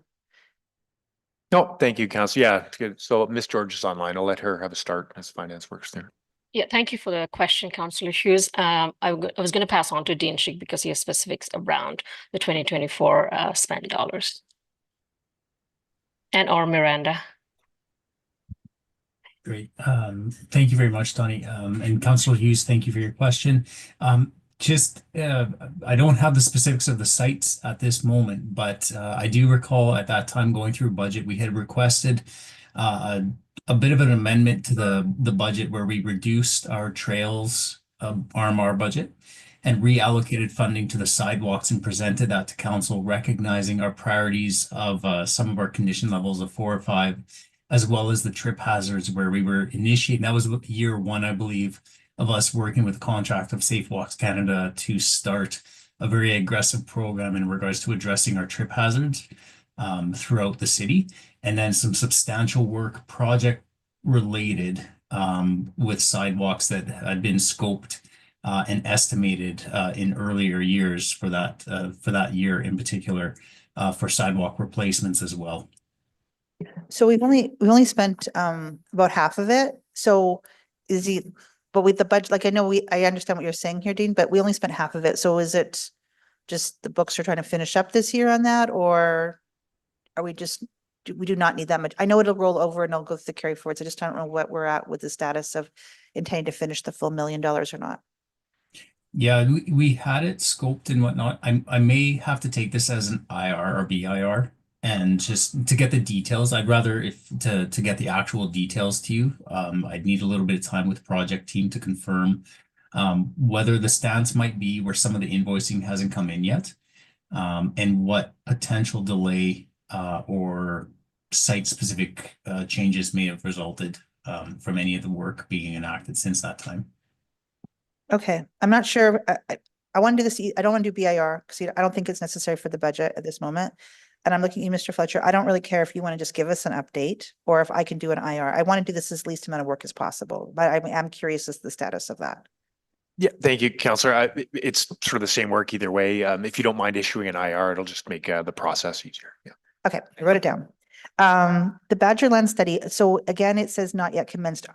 No, thank you, Council. Yeah, it's good. So Ms. George is online. I'll let her have a start as finance works there. Yeah, thank you for the question, Councillor Hughes. I was going to pass on to Dean Schick because he has specifics around the 2024 spent dollars. And or Miranda. Great. Thank you very much, Donnie. And Councillor Hughes, thank you for your question. I don't have the specifics of the sites at this moment, but I do recall at that time going through budget, we had requested a bit of an amendment to the budget where we reduced our trails RMR budget and reallocated funding to the sidewalks and presented that to council, recognizing our priorities of some of our condition levels of 4 or 5, as well as the trip hazards where we were initiating. That was year 1, I believe, of us working with contract of Safe Walks Canada to start a very aggressive program in regards to addressing our trip hazards throughout the city, and then some substantial work project related with sidewalks that had been scoped and estimated in earlier years for that year in particular for sidewalk replacements as well. So we've only spent about half of it. So but with the budget, like I know I understand what you're saying here, Dean, but we only spent half of it. So is it just the books are trying to finish up this year on that, or are we just, we do not need that much? I know it'll roll over and it'll go through the carry forwards. I just don't know what we're at with the status of intending to finish the full $1 million or not. Yeah, we had it scoped and whatnot. I may have to take this as an IR or BIR and just to get the details. I'd rather to get the actual details to you. I'd need a little bit of time with the project team to confirm whether the stance might be where some of the invoicing hasn't come in yet, and what potential delay or site-specific changes may have resulted from any of the work being enacted since that time. Okay, I'm not sure. I want to do this. I don't want to do BIR because I don't think it's necessary for the budget at this moment. And I'm looking at you, Mr. Fletcher. I don't really care if you want to just give us an update or if I can do an IR. I want to do this as least amount of work as possible, but I'm curious as to the status of that. Yeah, thank you, Councillor. It's sort of the same work either way. If you don't mind issuing an IR, it'll just make the process easier. Yeah. Okay, I wrote it down. The Badger Land study. So again, it says not yet commenced.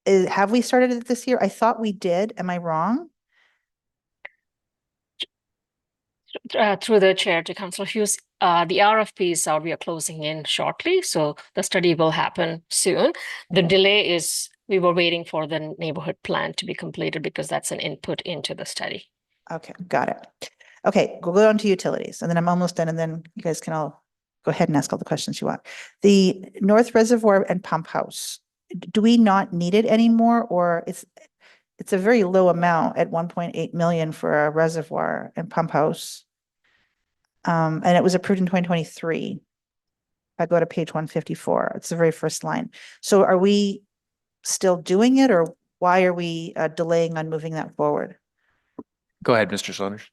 Have we started it this year? I thought we did. Am I wrong? Through the chair to Councillor Hughes, the RFPs are, we are closing in shortly, so the study will happen soon. The delay is we were waiting for the neighborhood plan to be completed because that's an input into the study. Okay, got it. Okay, we'll go on to utilities and then I'm almost done and then you guys can all go ahead and ask all the questions you want. The North Reservoir and Pump House. Do we not need it anymore, or it's a very low amount at 1.8 million for a reservoir and pump house? And it was approved in 2023. If I go to page 154, it's the very first line. So are we still doing it, or why are we delaying on moving that forward? Go ahead, Mr. Saunders.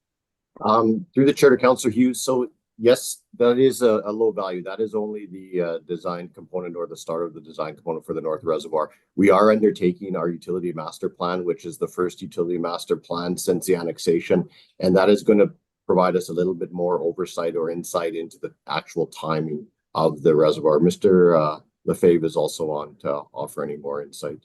Through the chair to Councillor Hughes. So yes, that is a low value. That is only the design component or the start of the design component for the North Reservoir. We are undertaking our utility master plan, which is the first utility master plan since the annexation. And that is going to provide us a little bit more oversight or insight into the actual timing of the reservoir. Mr. Lefebvre is also on to offer any more insight.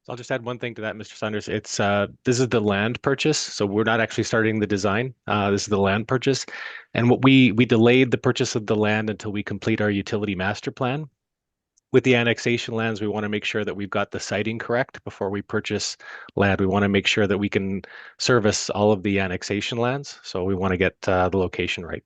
So I'll just add one thing to that, Mr. Saunders. It's this is the land purchase, so we're not actually starting the design. This is the land purchase, and what we delayed the purchase of the land until we complete our utility master plan. With the annexation lands, we want to make sure that we've got the siting correct before we purchase land. We want to make sure that we can service all of the annexation lands, so we want to get the location right.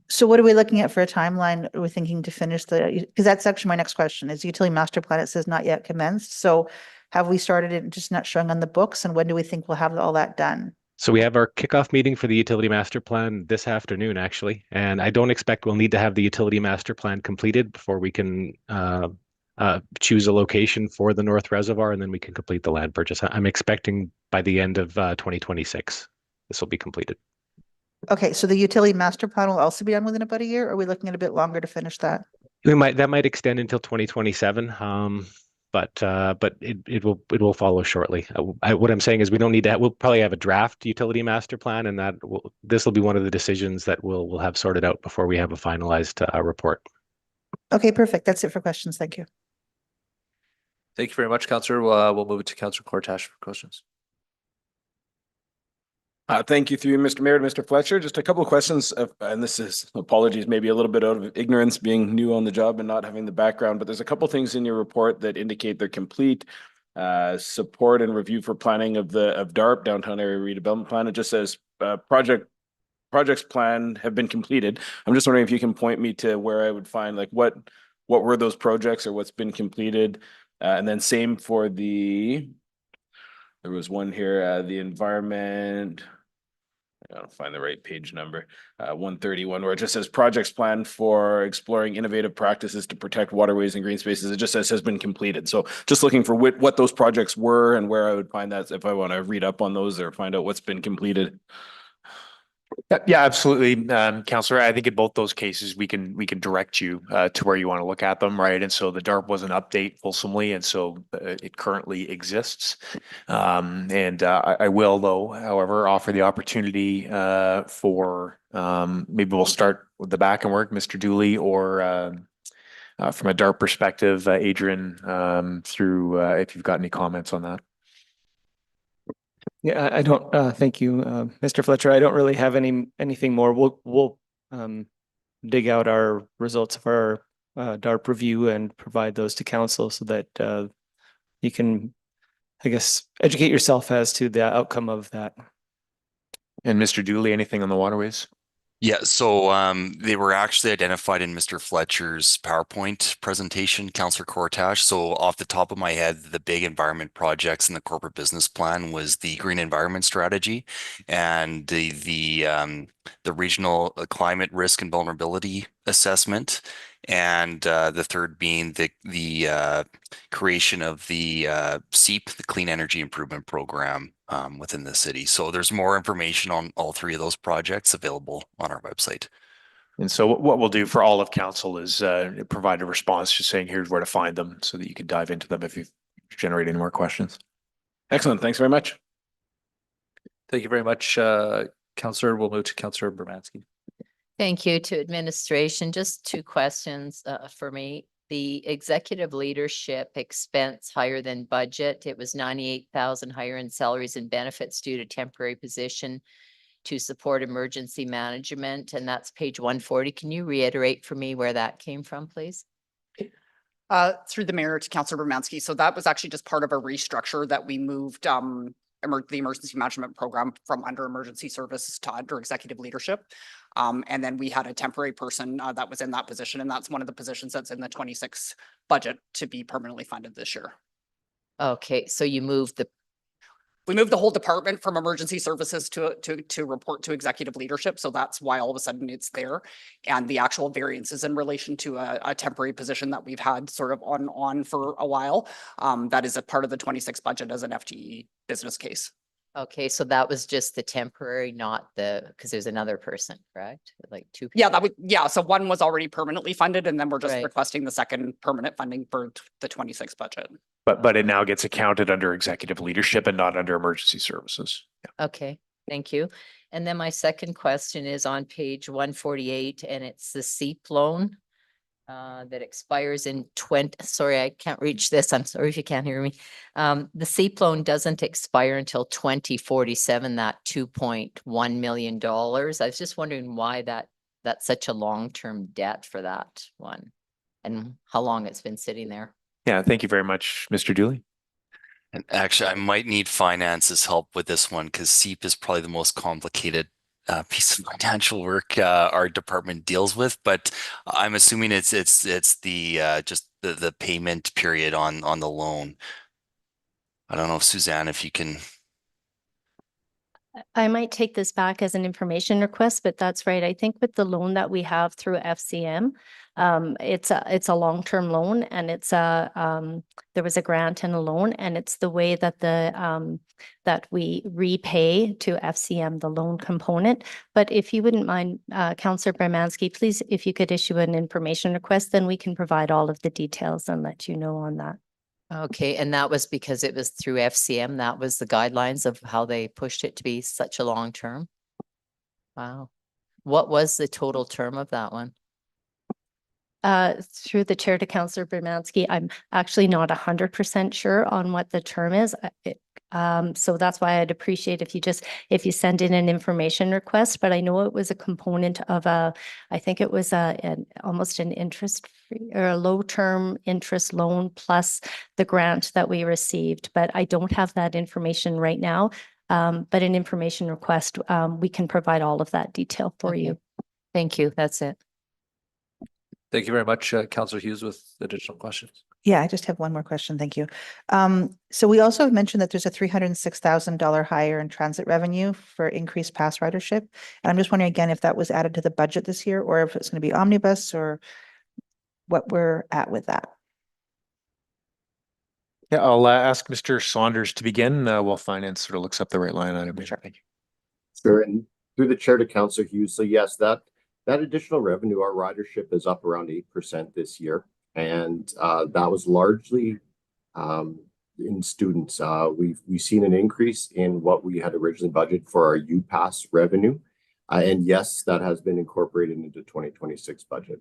So what are we looking at for a timeline? We're thinking to finish because that's actually my next question is utility master plan. It says not yet commenced. So have we started it just not showing on the books? And when do we think we'll have all that done? So we have our kickoff meeting for the utility master plan this afternoon, actually. And I don't expect we'll need to have the utility master plan completed before we can choose a location for the North Reservoir, and then we can complete the land purchase. I'm expecting by the end of 2026, this will be completed. Okay, so the utility master plan will also be done within about a year? Or are we looking at a bit longer to finish that? That might extend until 2027. But it will follow shortly. What I'm saying is we don't need to. We'll probably have a draft utility master plan, and this will be one of the decisions that we'll have sorted out before we have a finalized report. Okay, perfect. That's it for questions. Thank you. Thank you very much, Councillor. We'll move it to Councillor Cortash for questions. Thank you, through Mr. Mayor to Mr. Fletcher. Just a couple of questions, and this is apologies, maybe a little bit out of ignorance, being new on the job and not having the background, but there's a couple of things in your report that indicate they're complete. Support and review for planning of DARP, Downtown Area Redevelopment Plan. It just says projects plan have been completed. I'm just wondering if you can point me to where I would find like what were those projects or what's been completed, and then same for there was one here, the environment. I gotta find the right page number, 131, where it just says projects planned for exploring innovative practices to protect waterways and green spaces. It just says has been completed. So just looking for what those projects were and where I would find that if I want to read up on those or find out what's been completed. Yeah, absolutely, Councillor. I think in both those cases, we can direct you to where you want to look at them, right? And so the DARP was an update fulsomely, and so it currently exists. I will, though, however, offer the opportunity for maybe we'll start with the back and work, Mr. Dooley or from a DART perspective, Adrian, through if you've got any comments on that. Yeah, I don't, thank you, Mr. Fletcher. I don't really have anything more. We'll dig out our results of our DARP review and provide those to council so that you can, I guess, educate yourself as to the outcome of that. And Mr. Dooley, anything on the waterways? Yeah, so they were actually identified in Mr. Fletcher's PowerPoint presentation, Councillor Cortash. So off the top of my head, the big environment projects in the corporate business plan was the green environment strategy and the regional climate risk and vulnerability assessment, and the third being the creation of the CEIP, the Clean Energy Improvement Program within the city. So there's more information on all three of those projects available on our website. And so what we'll do for all of council is provide a response just saying here's where to find them so that you can dive into them if you generate any more questions. Excellent. Thanks very much. Thank you very much, Councillor. We'll move to Councillor Bermansky. Thank you to administration. Just two questions for me. The executive leadership expense higher than budget. It was 98,000 higher in salaries and benefits due to temporary position to support emergency management. And that's page 140. Can you reiterate for me where that came from, please? Through the mayor to Councillor Bermansky. So that was actually just part of a restructure that we moved the emergency management program from under emergency services to under executive leadership. And then we had a temporary person that was in that position, and that's one of the positions that's in the 26 budget to be permanently funded this year. Okay, so you moved we moved the whole department from emergency services to report to executive leadership. So that's why all of a sudden it's there. And the actual variance is in relation to a temporary position that we've had sort of on for a while. That is a part of the 26 budget as an FTE business case. Okay, so that was just the temporary, not because there's another person, correct? Like two. Yeah, so one was already permanently funded, and then we're just Right. requesting the second permanent funding for the 26 budget. But it now gets accounted under executive leadership and not under emergency services. Yeah. Okay, thank you. And then my second question is on page 148, and it's the CEIP loan that expires in sorry, I can't reach this. I'm sorry if you can't hear me. The CEIP loan doesn't expire until 2047, that $2.1 million. I was just wondering why that's such a long-term debt for that one and how long it's been sitting there. Yeah, thank you very much, Mr. Dooley. And actually, I might need finance's help with this one because CEIP is probably the most complicated piece of financial work our department deals with. But I'm assuming it's the just the payment period on the loan. I don't know, Suzanne, if you can. I might take this back as an information request, but that's right. I think with the loan that we have through FCM, it's a long-term loan, and there was a grant and a loan, and it's the way that that we repay to FCM the loan component. But if you wouldn't mind, Councillor Bermansky, please, if you could issue an information request, then we can provide all of the details and let you know on that. Okay, and that was because it was through FCM. That was the guidelines of how they pushed it to be such a long term. Wow. What was the total term of that one? Through the chair to Councillor Bermansky, I'm actually not 100% sure on what the term is. So that's why I'd appreciate if you send in an information request, but I know it was a component of I think it was almost an interest-free or a low-term interest loan plus the grant that we received, but I don't have that information right now. But an information request, we can provide all of that detail for you. Thank you. That's it. Thank you very much, Councillor Hughes, with additional questions. Yeah, I just have one more question. Thank you. So we also mentioned that there's a $306,000 higher in transit revenue for increased pass ridership. And I'm just wondering again if that was added to the budget this year or if it's going to be omnibus or what we're at with that. Yeah, I'll ask Mr. Saunders to begin while finance sort of looks up the right line item. Sure. Thank you. Sure, and through the chair to Councillor Hughes. So yes, that additional revenue, our ridership is up around 8% this year. And that was largely in students. We've seen an increase in what we had originally budgeted for our UPass revenue. And yes, that has been incorporated into 2026 budget.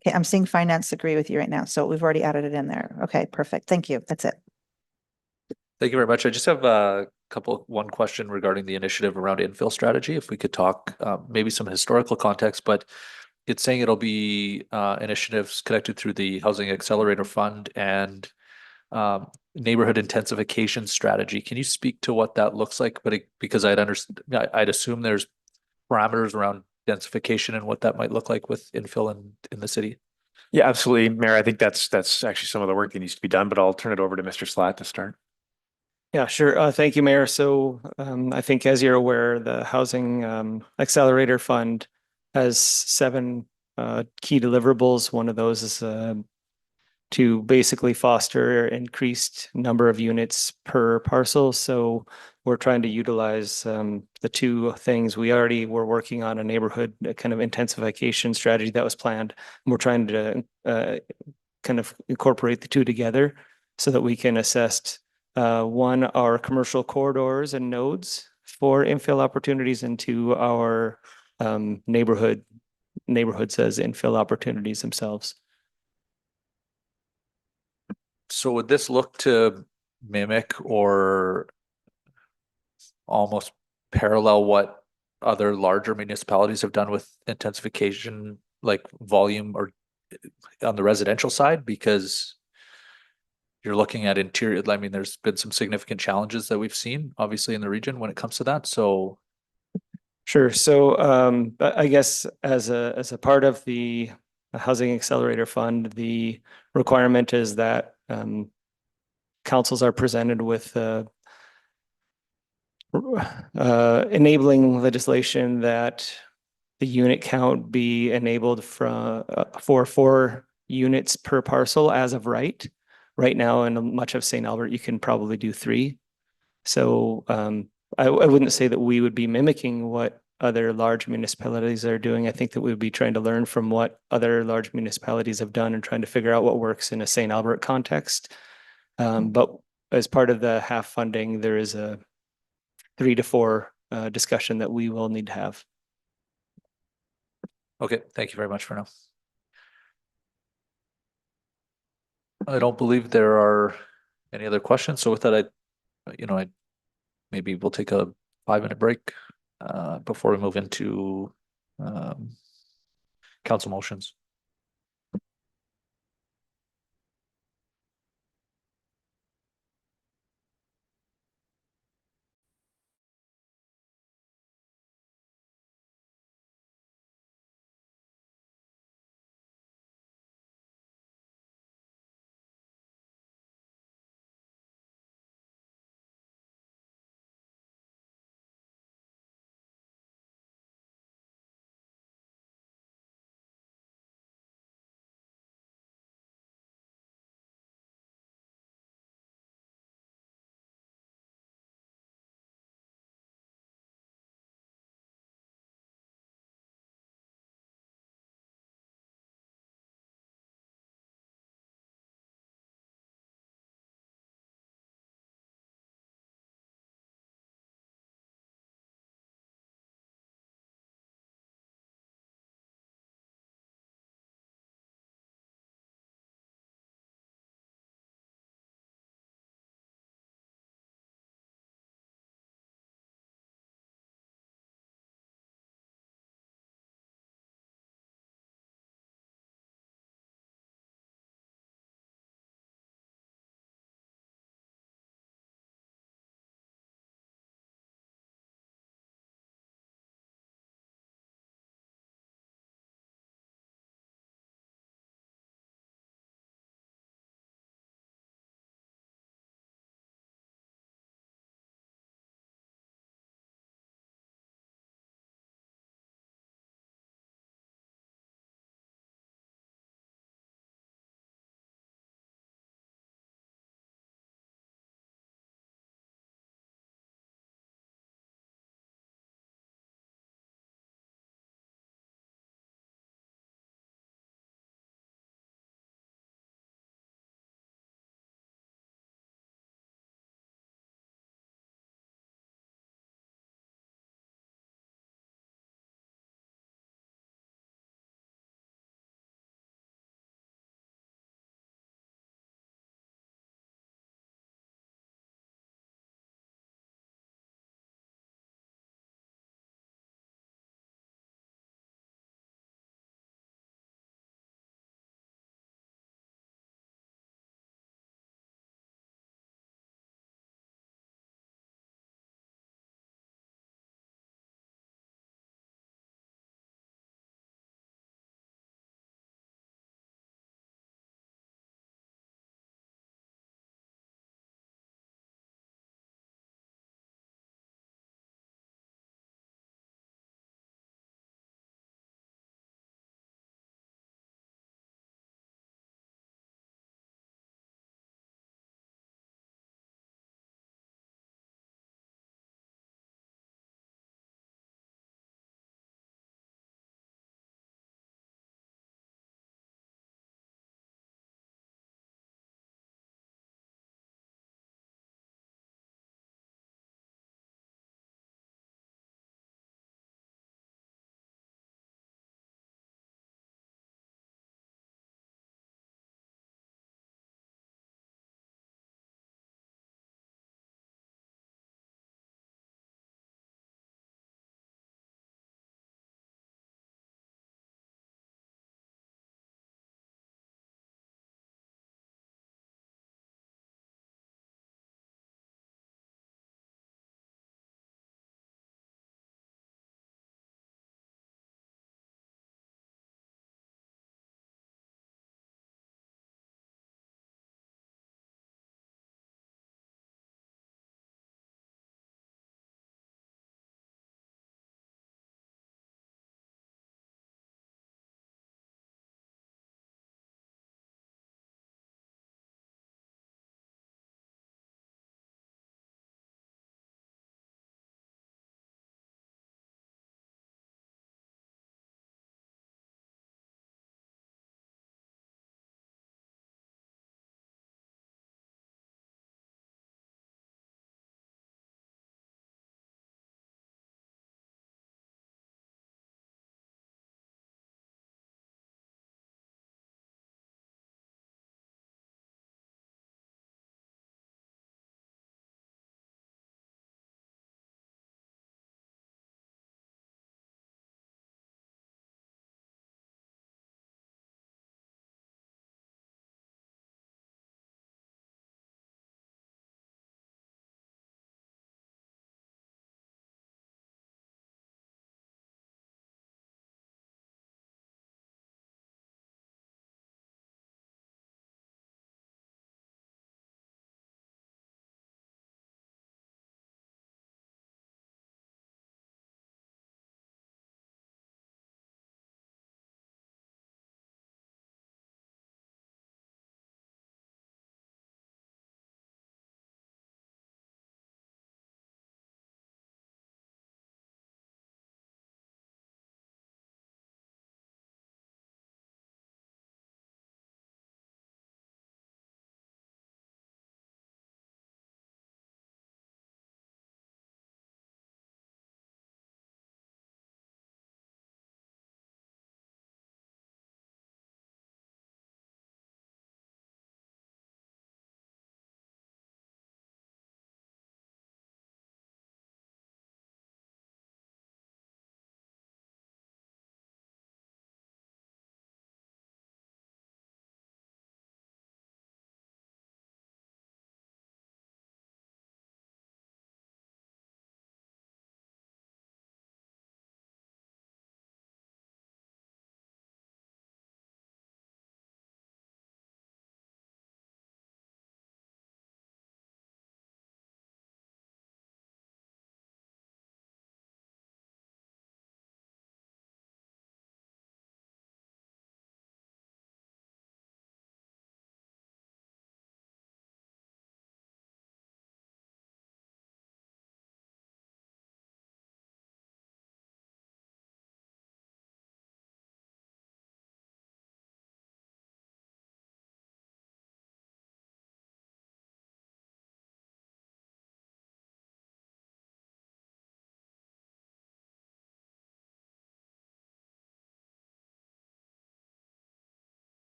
Okay, I'm seeing finance agree with you right now. So we've already added it in there. Okay, perfect. Thank you. That's it. Thank you very much. I just have one question regarding the initiative around infill strategy. If we could talk, maybe some historical context, but it's saying it'll be initiatives connected through the Housing Accelerator Fund and neighborhood intensification strategy. Can you speak to what that looks like? Because I'd assume there's parameters around densification and what that might look like with infill in the city. Yeah, absolutely, Mayor. I think that's actually some of the work that needs to be done, but I'll turn it over to Mr. Slat to start. Yeah, sure. Thank you, Mayor. So I think as you're aware, the Housing Accelerator Fund has 7 key deliverables. One of those is to basically foster increased number of units per parcel. So we're trying to utilize the 2 things. We already were working on a neighborhood kind of intensification strategy that was planned. And we're trying to kind of incorporate the 2 together so that we can assess one, our commercial corridors and nodes for infill opportunities, and 2, our neighborhoods as infill opportunities themselves. So would this look to mimic or almost parallel what other larger municipalities have done with intensification, like volume or on the residential side? Because you're looking at interior, I mean, there's been some significant challenges that we've seen, obviously, in the region when it comes to that. So Sure. So I guess as a part of the Housing Accelerator Fund, the requirement is that councils are presented with enabling legislation that the unit count be enabled for 4 units per parcel as of right. Right now, in much of St. Albert, you can probably do 3. So I wouldn't say that we would be mimicking what other large municipalities are doing. I think that we would be trying to learn from what other large municipalities have done and trying to figure out what works in a St. Albert context. But as part of the half funding, there is a 3 to 4 discussion that we will need to have. okay, thank you very much for now. I don't believe there are any other questions. So with that, maybe we'll take a 5-minute break before we move into council motions.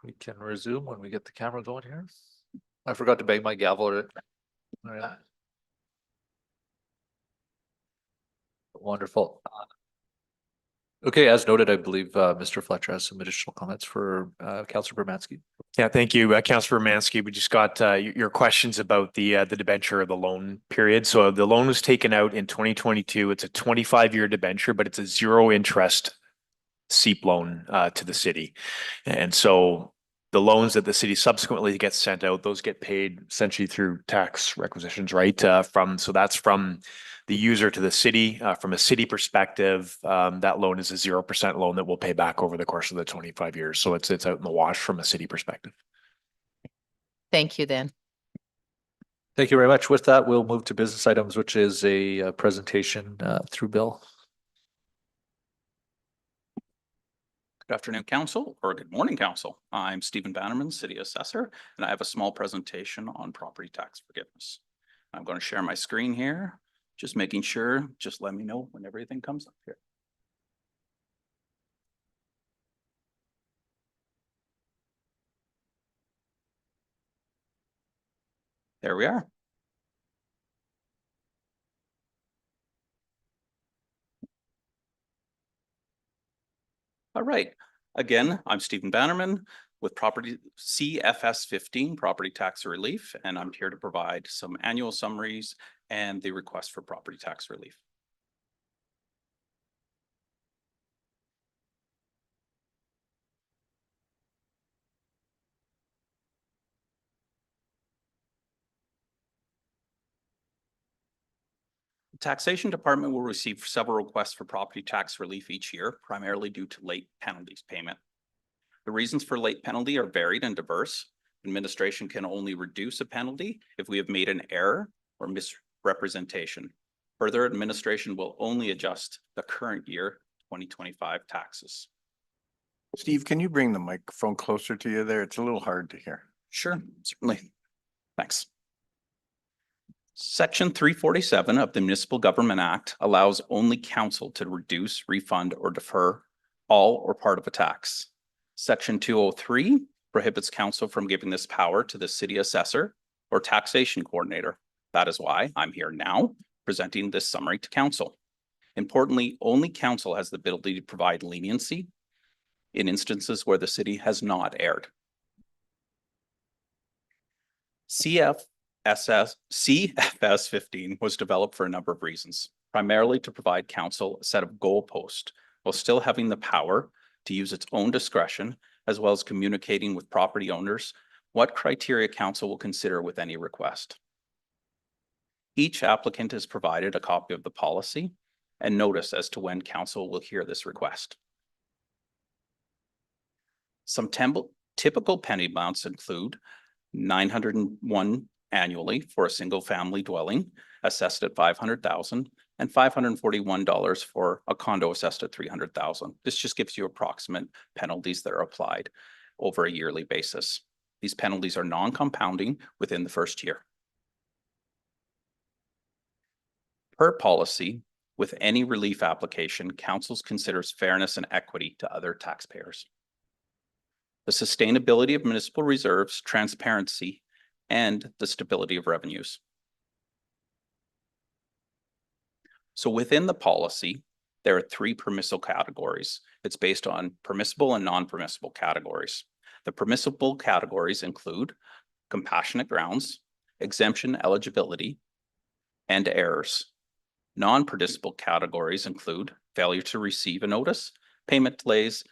We can resume when we get the camera going here. I forgot to bang my gavel. All right. Wonderful. Okay, as noted, I believe Mr. Fletcher has some additional comments for Councillor Bermansky. Yeah, thank you, Councillor Mansky. We just got your questions about the debenture of the loan period. So the loan was taken out in 2022. It's a 25-year debenture, but it's a zero interest SEEP loan to the city. And so the loans that the city subsequently gets sent out, those get paid essentially through tax requisitions, right? So that's from the user to the city. From a city perspective, that loan is a 0% loan that we'll pay back over the course of the 25 years. So it's out in the wash from a city perspective. Thank you then. Thank you very much. With that, we'll move to business items, which is a presentation through Bill. Good afternoon, Council, or good morning, Council. I'm Stephen Bannerman, City Assessor, and I have a small presentation on property tax forgiveness. I'm going to share my screen here, just making sure, just let me know when everything comes up here. There we are. All right. Again, I'm Stephen Bannerman with Property CFS 15 Property Tax Relief, and I'm here to provide some annual summaries and the request for property tax relief. The Taxation Department will receive several requests for property tax relief each year, primarily due to late penalties payment. The reasons for late penalty are varied and diverse. Administration can only reduce a penalty if we have made an error or misrepresentation. Further, administration will only adjust the current year 2025 taxes. Steve, can you bring the microphone closer to you there? It's a little hard to hear. Sure, certainly. Thanks. Section 347 of the Municipal Government Act allows only council to reduce, refund, or defer all or part of a tax. Section 203 prohibits council from giving this power to the city assessor or taxation coordinator. That is why I'm here now presenting this summary to council. Importantly, only council has the ability to provide leniency in instances where the city has not erred. CFS 15 was developed for a number of reasons, primarily to provide council a set of goalposts while still having the power to use its own discretion, as well as communicating with property owners what criteria council will consider with any request. Each applicant is provided a copy of the policy and notice as to when council will hear this request. Some typical penalty amounts include $901 annually for a single family dwelling assessed at $500,000 and $541 for a condo assessed at $300,000. This just gives you approximate penalties that are applied over a yearly basis. These penalties are non-compounding within the first year. Per policy, with any relief application, council considers fairness and equity to other taxpayers. The sustainability of municipal reserves, transparency, and the stability of revenues. So within the policy, there are three permissible categories. It's based on permissible and non-permissible categories. The permissible categories include compassionate grounds, exemption eligibility, and errors. Non-permissible categories include failure to receive a notice, payment delays,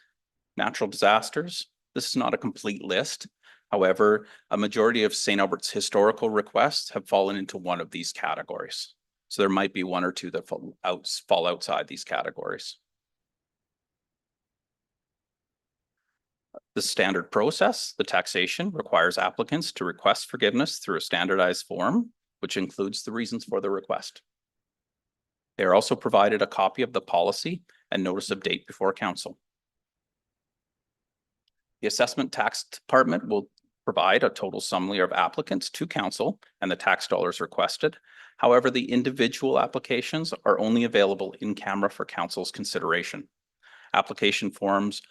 natural disasters. This is not a complete list. However, a majority of St. Albert's historical requests have fallen into one of these categories. So there might be one or two that fall outside these categories. The standard process, the taxation, requires applicants to request forgiveness through a standardized form, which includes the reasons for the request. They are also provided a copy of the policy and notice of date before council. The Assessment Tax Department will provide a total summary of applicants to council and the tax dollars requested. However, the individual applications are only available in camera for council's consideration. Application forms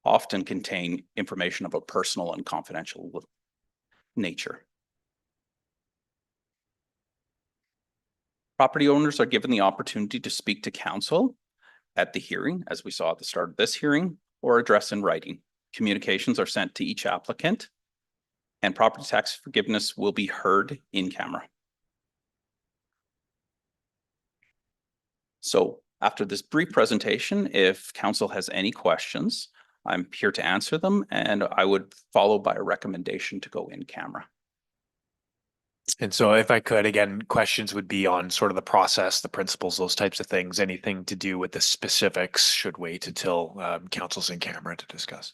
often contain information of a personal and confidential nature. Property owners are given the opportunity to speak to council at the hearing, as we saw at the start of this hearing, or address in writing. Communications are sent to each applicant, and property tax forgiveness will be heard in camera. So after this brief presentation, if council has any questions, I'm here to answer them, and I would follow by a recommendation to go in camera. And so if I could, again, questions would be on sort of the process, the principles, those types of things. Anything to do with the specifics should wait until council's in camera to discuss.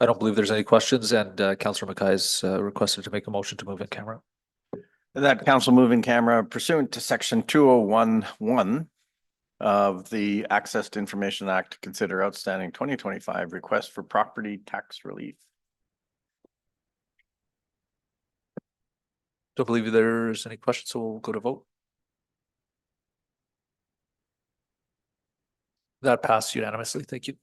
I don't believe there's any questions, and Councillor Mackay has requested to make a motion to move in camera. That council move in camera pursuant to section 2011 of the Access to Information Act to consider outstanding 2025 request for property tax relief. Don't believe there's any questions, so we'll go to vote. That passed unanimously. Thank you.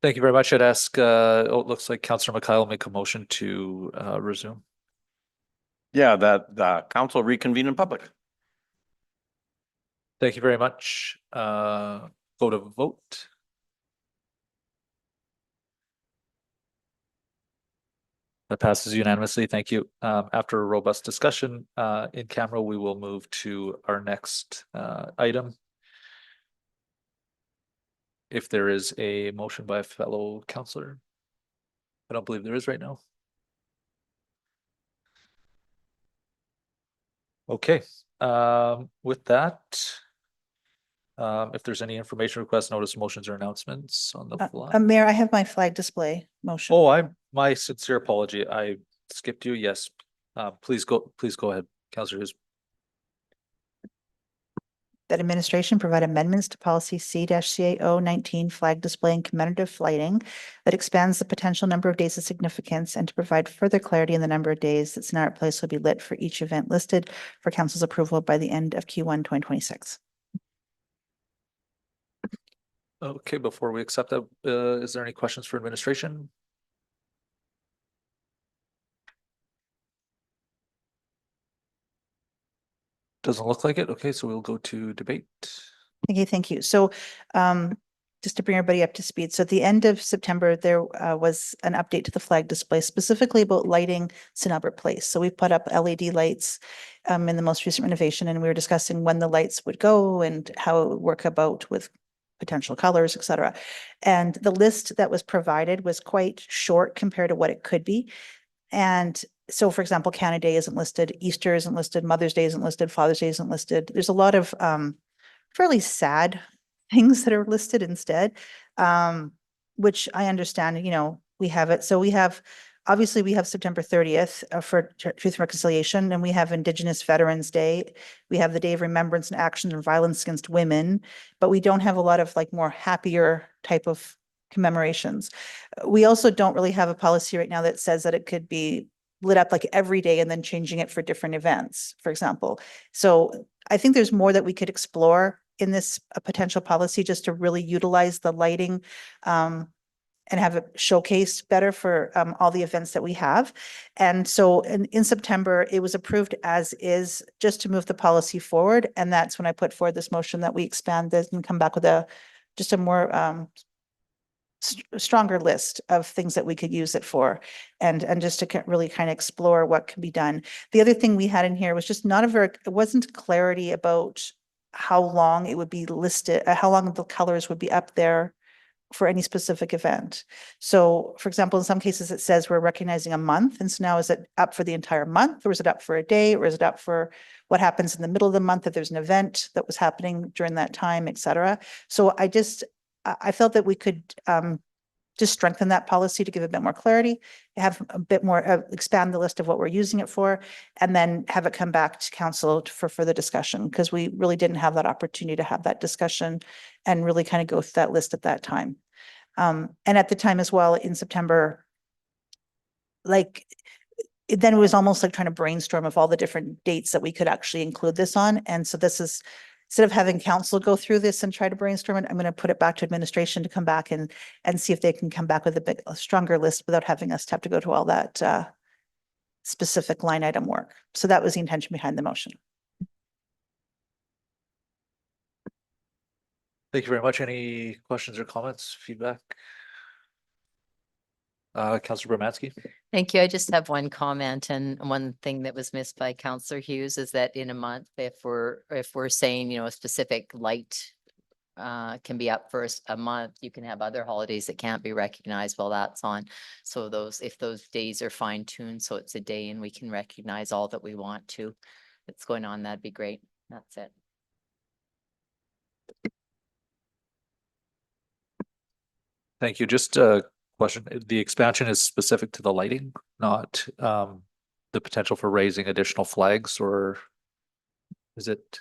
Thank you very much. I'd ask, it looks like Councillor Mikhail will make a motion to resume. Yeah, that the council reconvene in public. Thank you very much. Go to vote. That passes unanimously. Thank you. After a robust discussion in camera, we will move to our next item. If there is a motion by a fellow councillor. I don't believe there is right now. Okay, with that, if there's any information requests, notice, motions or announcements on the fly. Mayor, I have my flag display motion. Oh, my sincere apology. I skipped you. Yes. Please go ahead, Councillor Hughes. That administration provide amendments to policy C-CAO 19 flag display and commemorative lighting that expands the potential number of days of significance and to provide further clarity in the number of days that Cynara Place will be lit for each event listed for council's approval by the end of Q1 2026. Okay, before we accept that, is there any questions for administration? Doesn't look like it. Okay, so we'll go to debate. Okay, thank you. So just to bring everybody up to speed. So at the end of September, there was an update to the flag display specifically about lighting St. Albert Place. So we put up LED lights in the most recent renovation, and we were discussing when the lights would go and how it would work about with potential colors, et cetera. And the list that was provided was quite short compared to what it could be. And so, for example, Canada Day isn't listed, Easter isn't listed, Mother's Day isn't listed, Father's Day isn't listed. There's a lot of fairly sad things that are listed instead, which I understand, we have it. So we have, obviously we have September 30th for Truth and Reconciliation, and we have Indigenous Veterans Day. We have the Day of Remembrance and Action on Violence Against Women, but we don't have a lot of more happier type of commemorations. We also don't really have a policy right now that says that it could be lit up every day and then changing it for different events, for example. So I think there's more that we could explore in this potential policy just to really utilize the lighting and have it showcased better for all the events that we have. And so in September, it was approved as is just to move the policy forward. And that's when I put forward this motion that we expand this and come back with just a more stronger list of things that we could use it for and just to really kind of explore what can be done. The other thing we had in here was just it wasn't clarity about how long it would be listed, how long the colors would be up there for any specific event. So for example, in some cases it says we're recognizing a month. And so now is it up for the entire month, or is it up for a day, or is it up for what happens in the middle of the month if there's an event that was happening during that time, et cetera. So I felt that we could just strengthen that policy to give a bit more clarity, have a bit more, expand the list of what we're using it for, and then have it come back to council for further discussion, because we really didn't have that opportunity to have that discussion and really kind of go through that list at that time. And at the time as well in September, then it was almost like trying to brainstorm of all the different dates that we could actually include this on. And so this is, instead of having council go through this and try to brainstorm it, I'm going to put it back to administration to come back and see if they can come back with a stronger list without having us have to go to all that specific line item work. So that was the intention behind the motion. Thank you very much. Any questions or comments, feedback? Councillor Bermansky. Thank you. I just have one comment, and one thing that was missed by Councillor Hughes is that in a month, if we're saying, a specific light can be up for a month, you can have other holidays that can't be recognized while that's on. So if those days are fine tuned, so it's a day and we can recognize all that we want to that's going on, that'd be great. That's it. Thank you. Just a question. The expansion is specific to the lighting, not the potential for raising additional flags, or is it?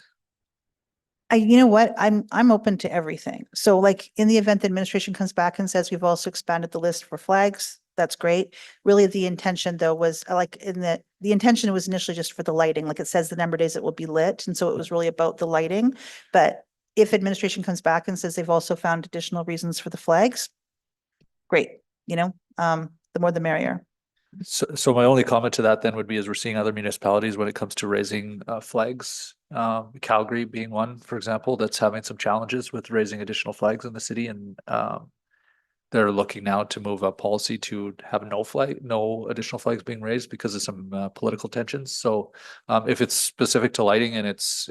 You know what? I'm open to everything. So in the event the administration comes back and says we've also expanded the list for flags, that's great. Really, the intention though was the intention was initially just for the lighting. It says the number of days it will be lit, and so it was really about the lighting. But if administration comes back and says they've also found additional reasons for the flags, great, the more the merrier. So my only comment to that then would be is we're seeing other municipalities when it comes to raising flags. Calgary being one, for example, that's having some challenges with raising additional flags in the city, and they're looking now to move a policy to have no additional flags being raised because of some political tensions. So if it's specific to lighting and it's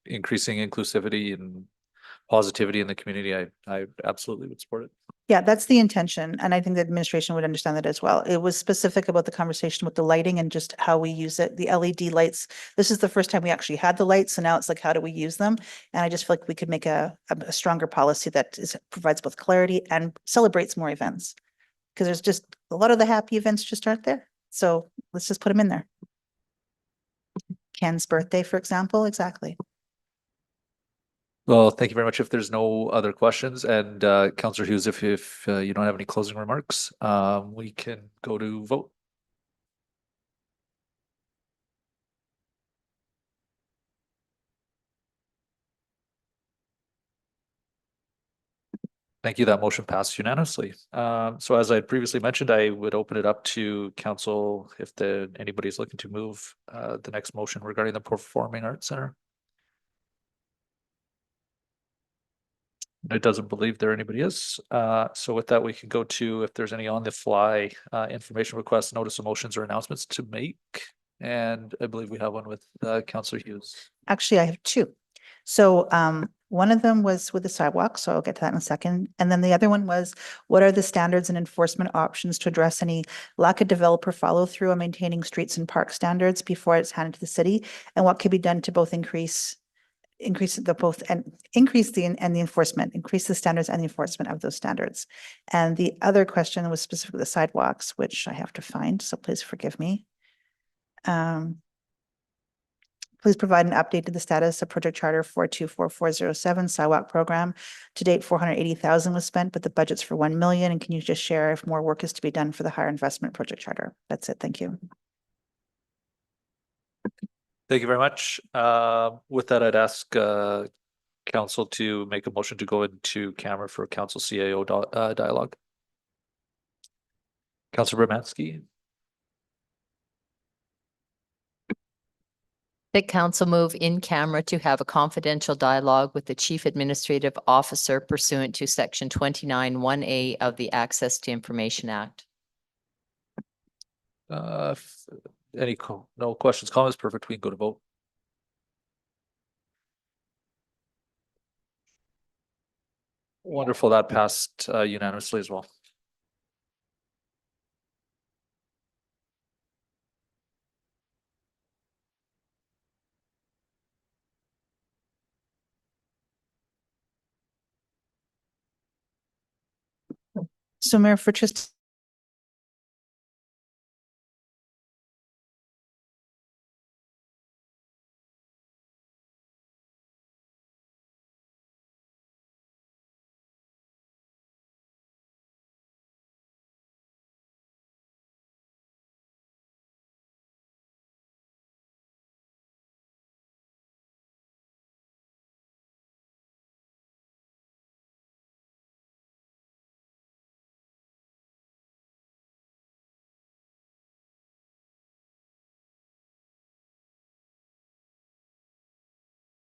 increasing inclusivity and positivity in the community, I absolutely would support it. Yeah, that's the intention. And I think the administration would understand that as well. It was specific about the conversation with the lighting and just how we use it. The LED lights, this is the first time we actually had the lights. So now it's like, how do we use them? And I just feel like we could make a stronger policy that provides both clarity and celebrates more events. Because there's just a lot of the happy events just aren't there. So let's just put them in there. Ken's birthday, for example, exactly. Well, thank you very much. If there's no other questions, and Councillor Hughes, if you don't have any closing remarks, we can go to vote. Thank you. That motion passed unanimously. So as I had previously mentioned, I would open it up to council if anybody's looking to move the next motion regarding the Performing Arts Center. It doesn't believe there anybody is. So with that, we can go to if there's any on the fly information requests, notice of motions or announcements to make. And I believe we have one with Councillor Hughes. Actually, I have two. So one of them was with the sidewalk, so I'll get to that in a second. And then the other one was, what are the standards and enforcement options to address any lack of developer follow through on maintaining streets and park standards before it's handed to the city? And what could be done to both increase the enforcement, increase the standards and the enforcement of those standards. And the other question was specifically the sidewalks, which I have to find, so please forgive me. Please provide an update to the status of Project Charter 424407 sidewalk program. To date, 480,000 was spent, but the budget's for 1 million. And can you just share if more work is to be done for the higher investment Project Charter? That's it. Thank you. Thank you very much. With that, I'd ask council to make a motion to go into camera for council CAO dialogue. Councilor Bermansky. That council move in camera to have a confidential dialogue with the Chief Administrative Officer pursuant to Section 29(1)(a) of the Access to Information Act. No questions, comments? Perfect. We can go to vote. Wonderful. That passed unanimously as well. So Mayor, for just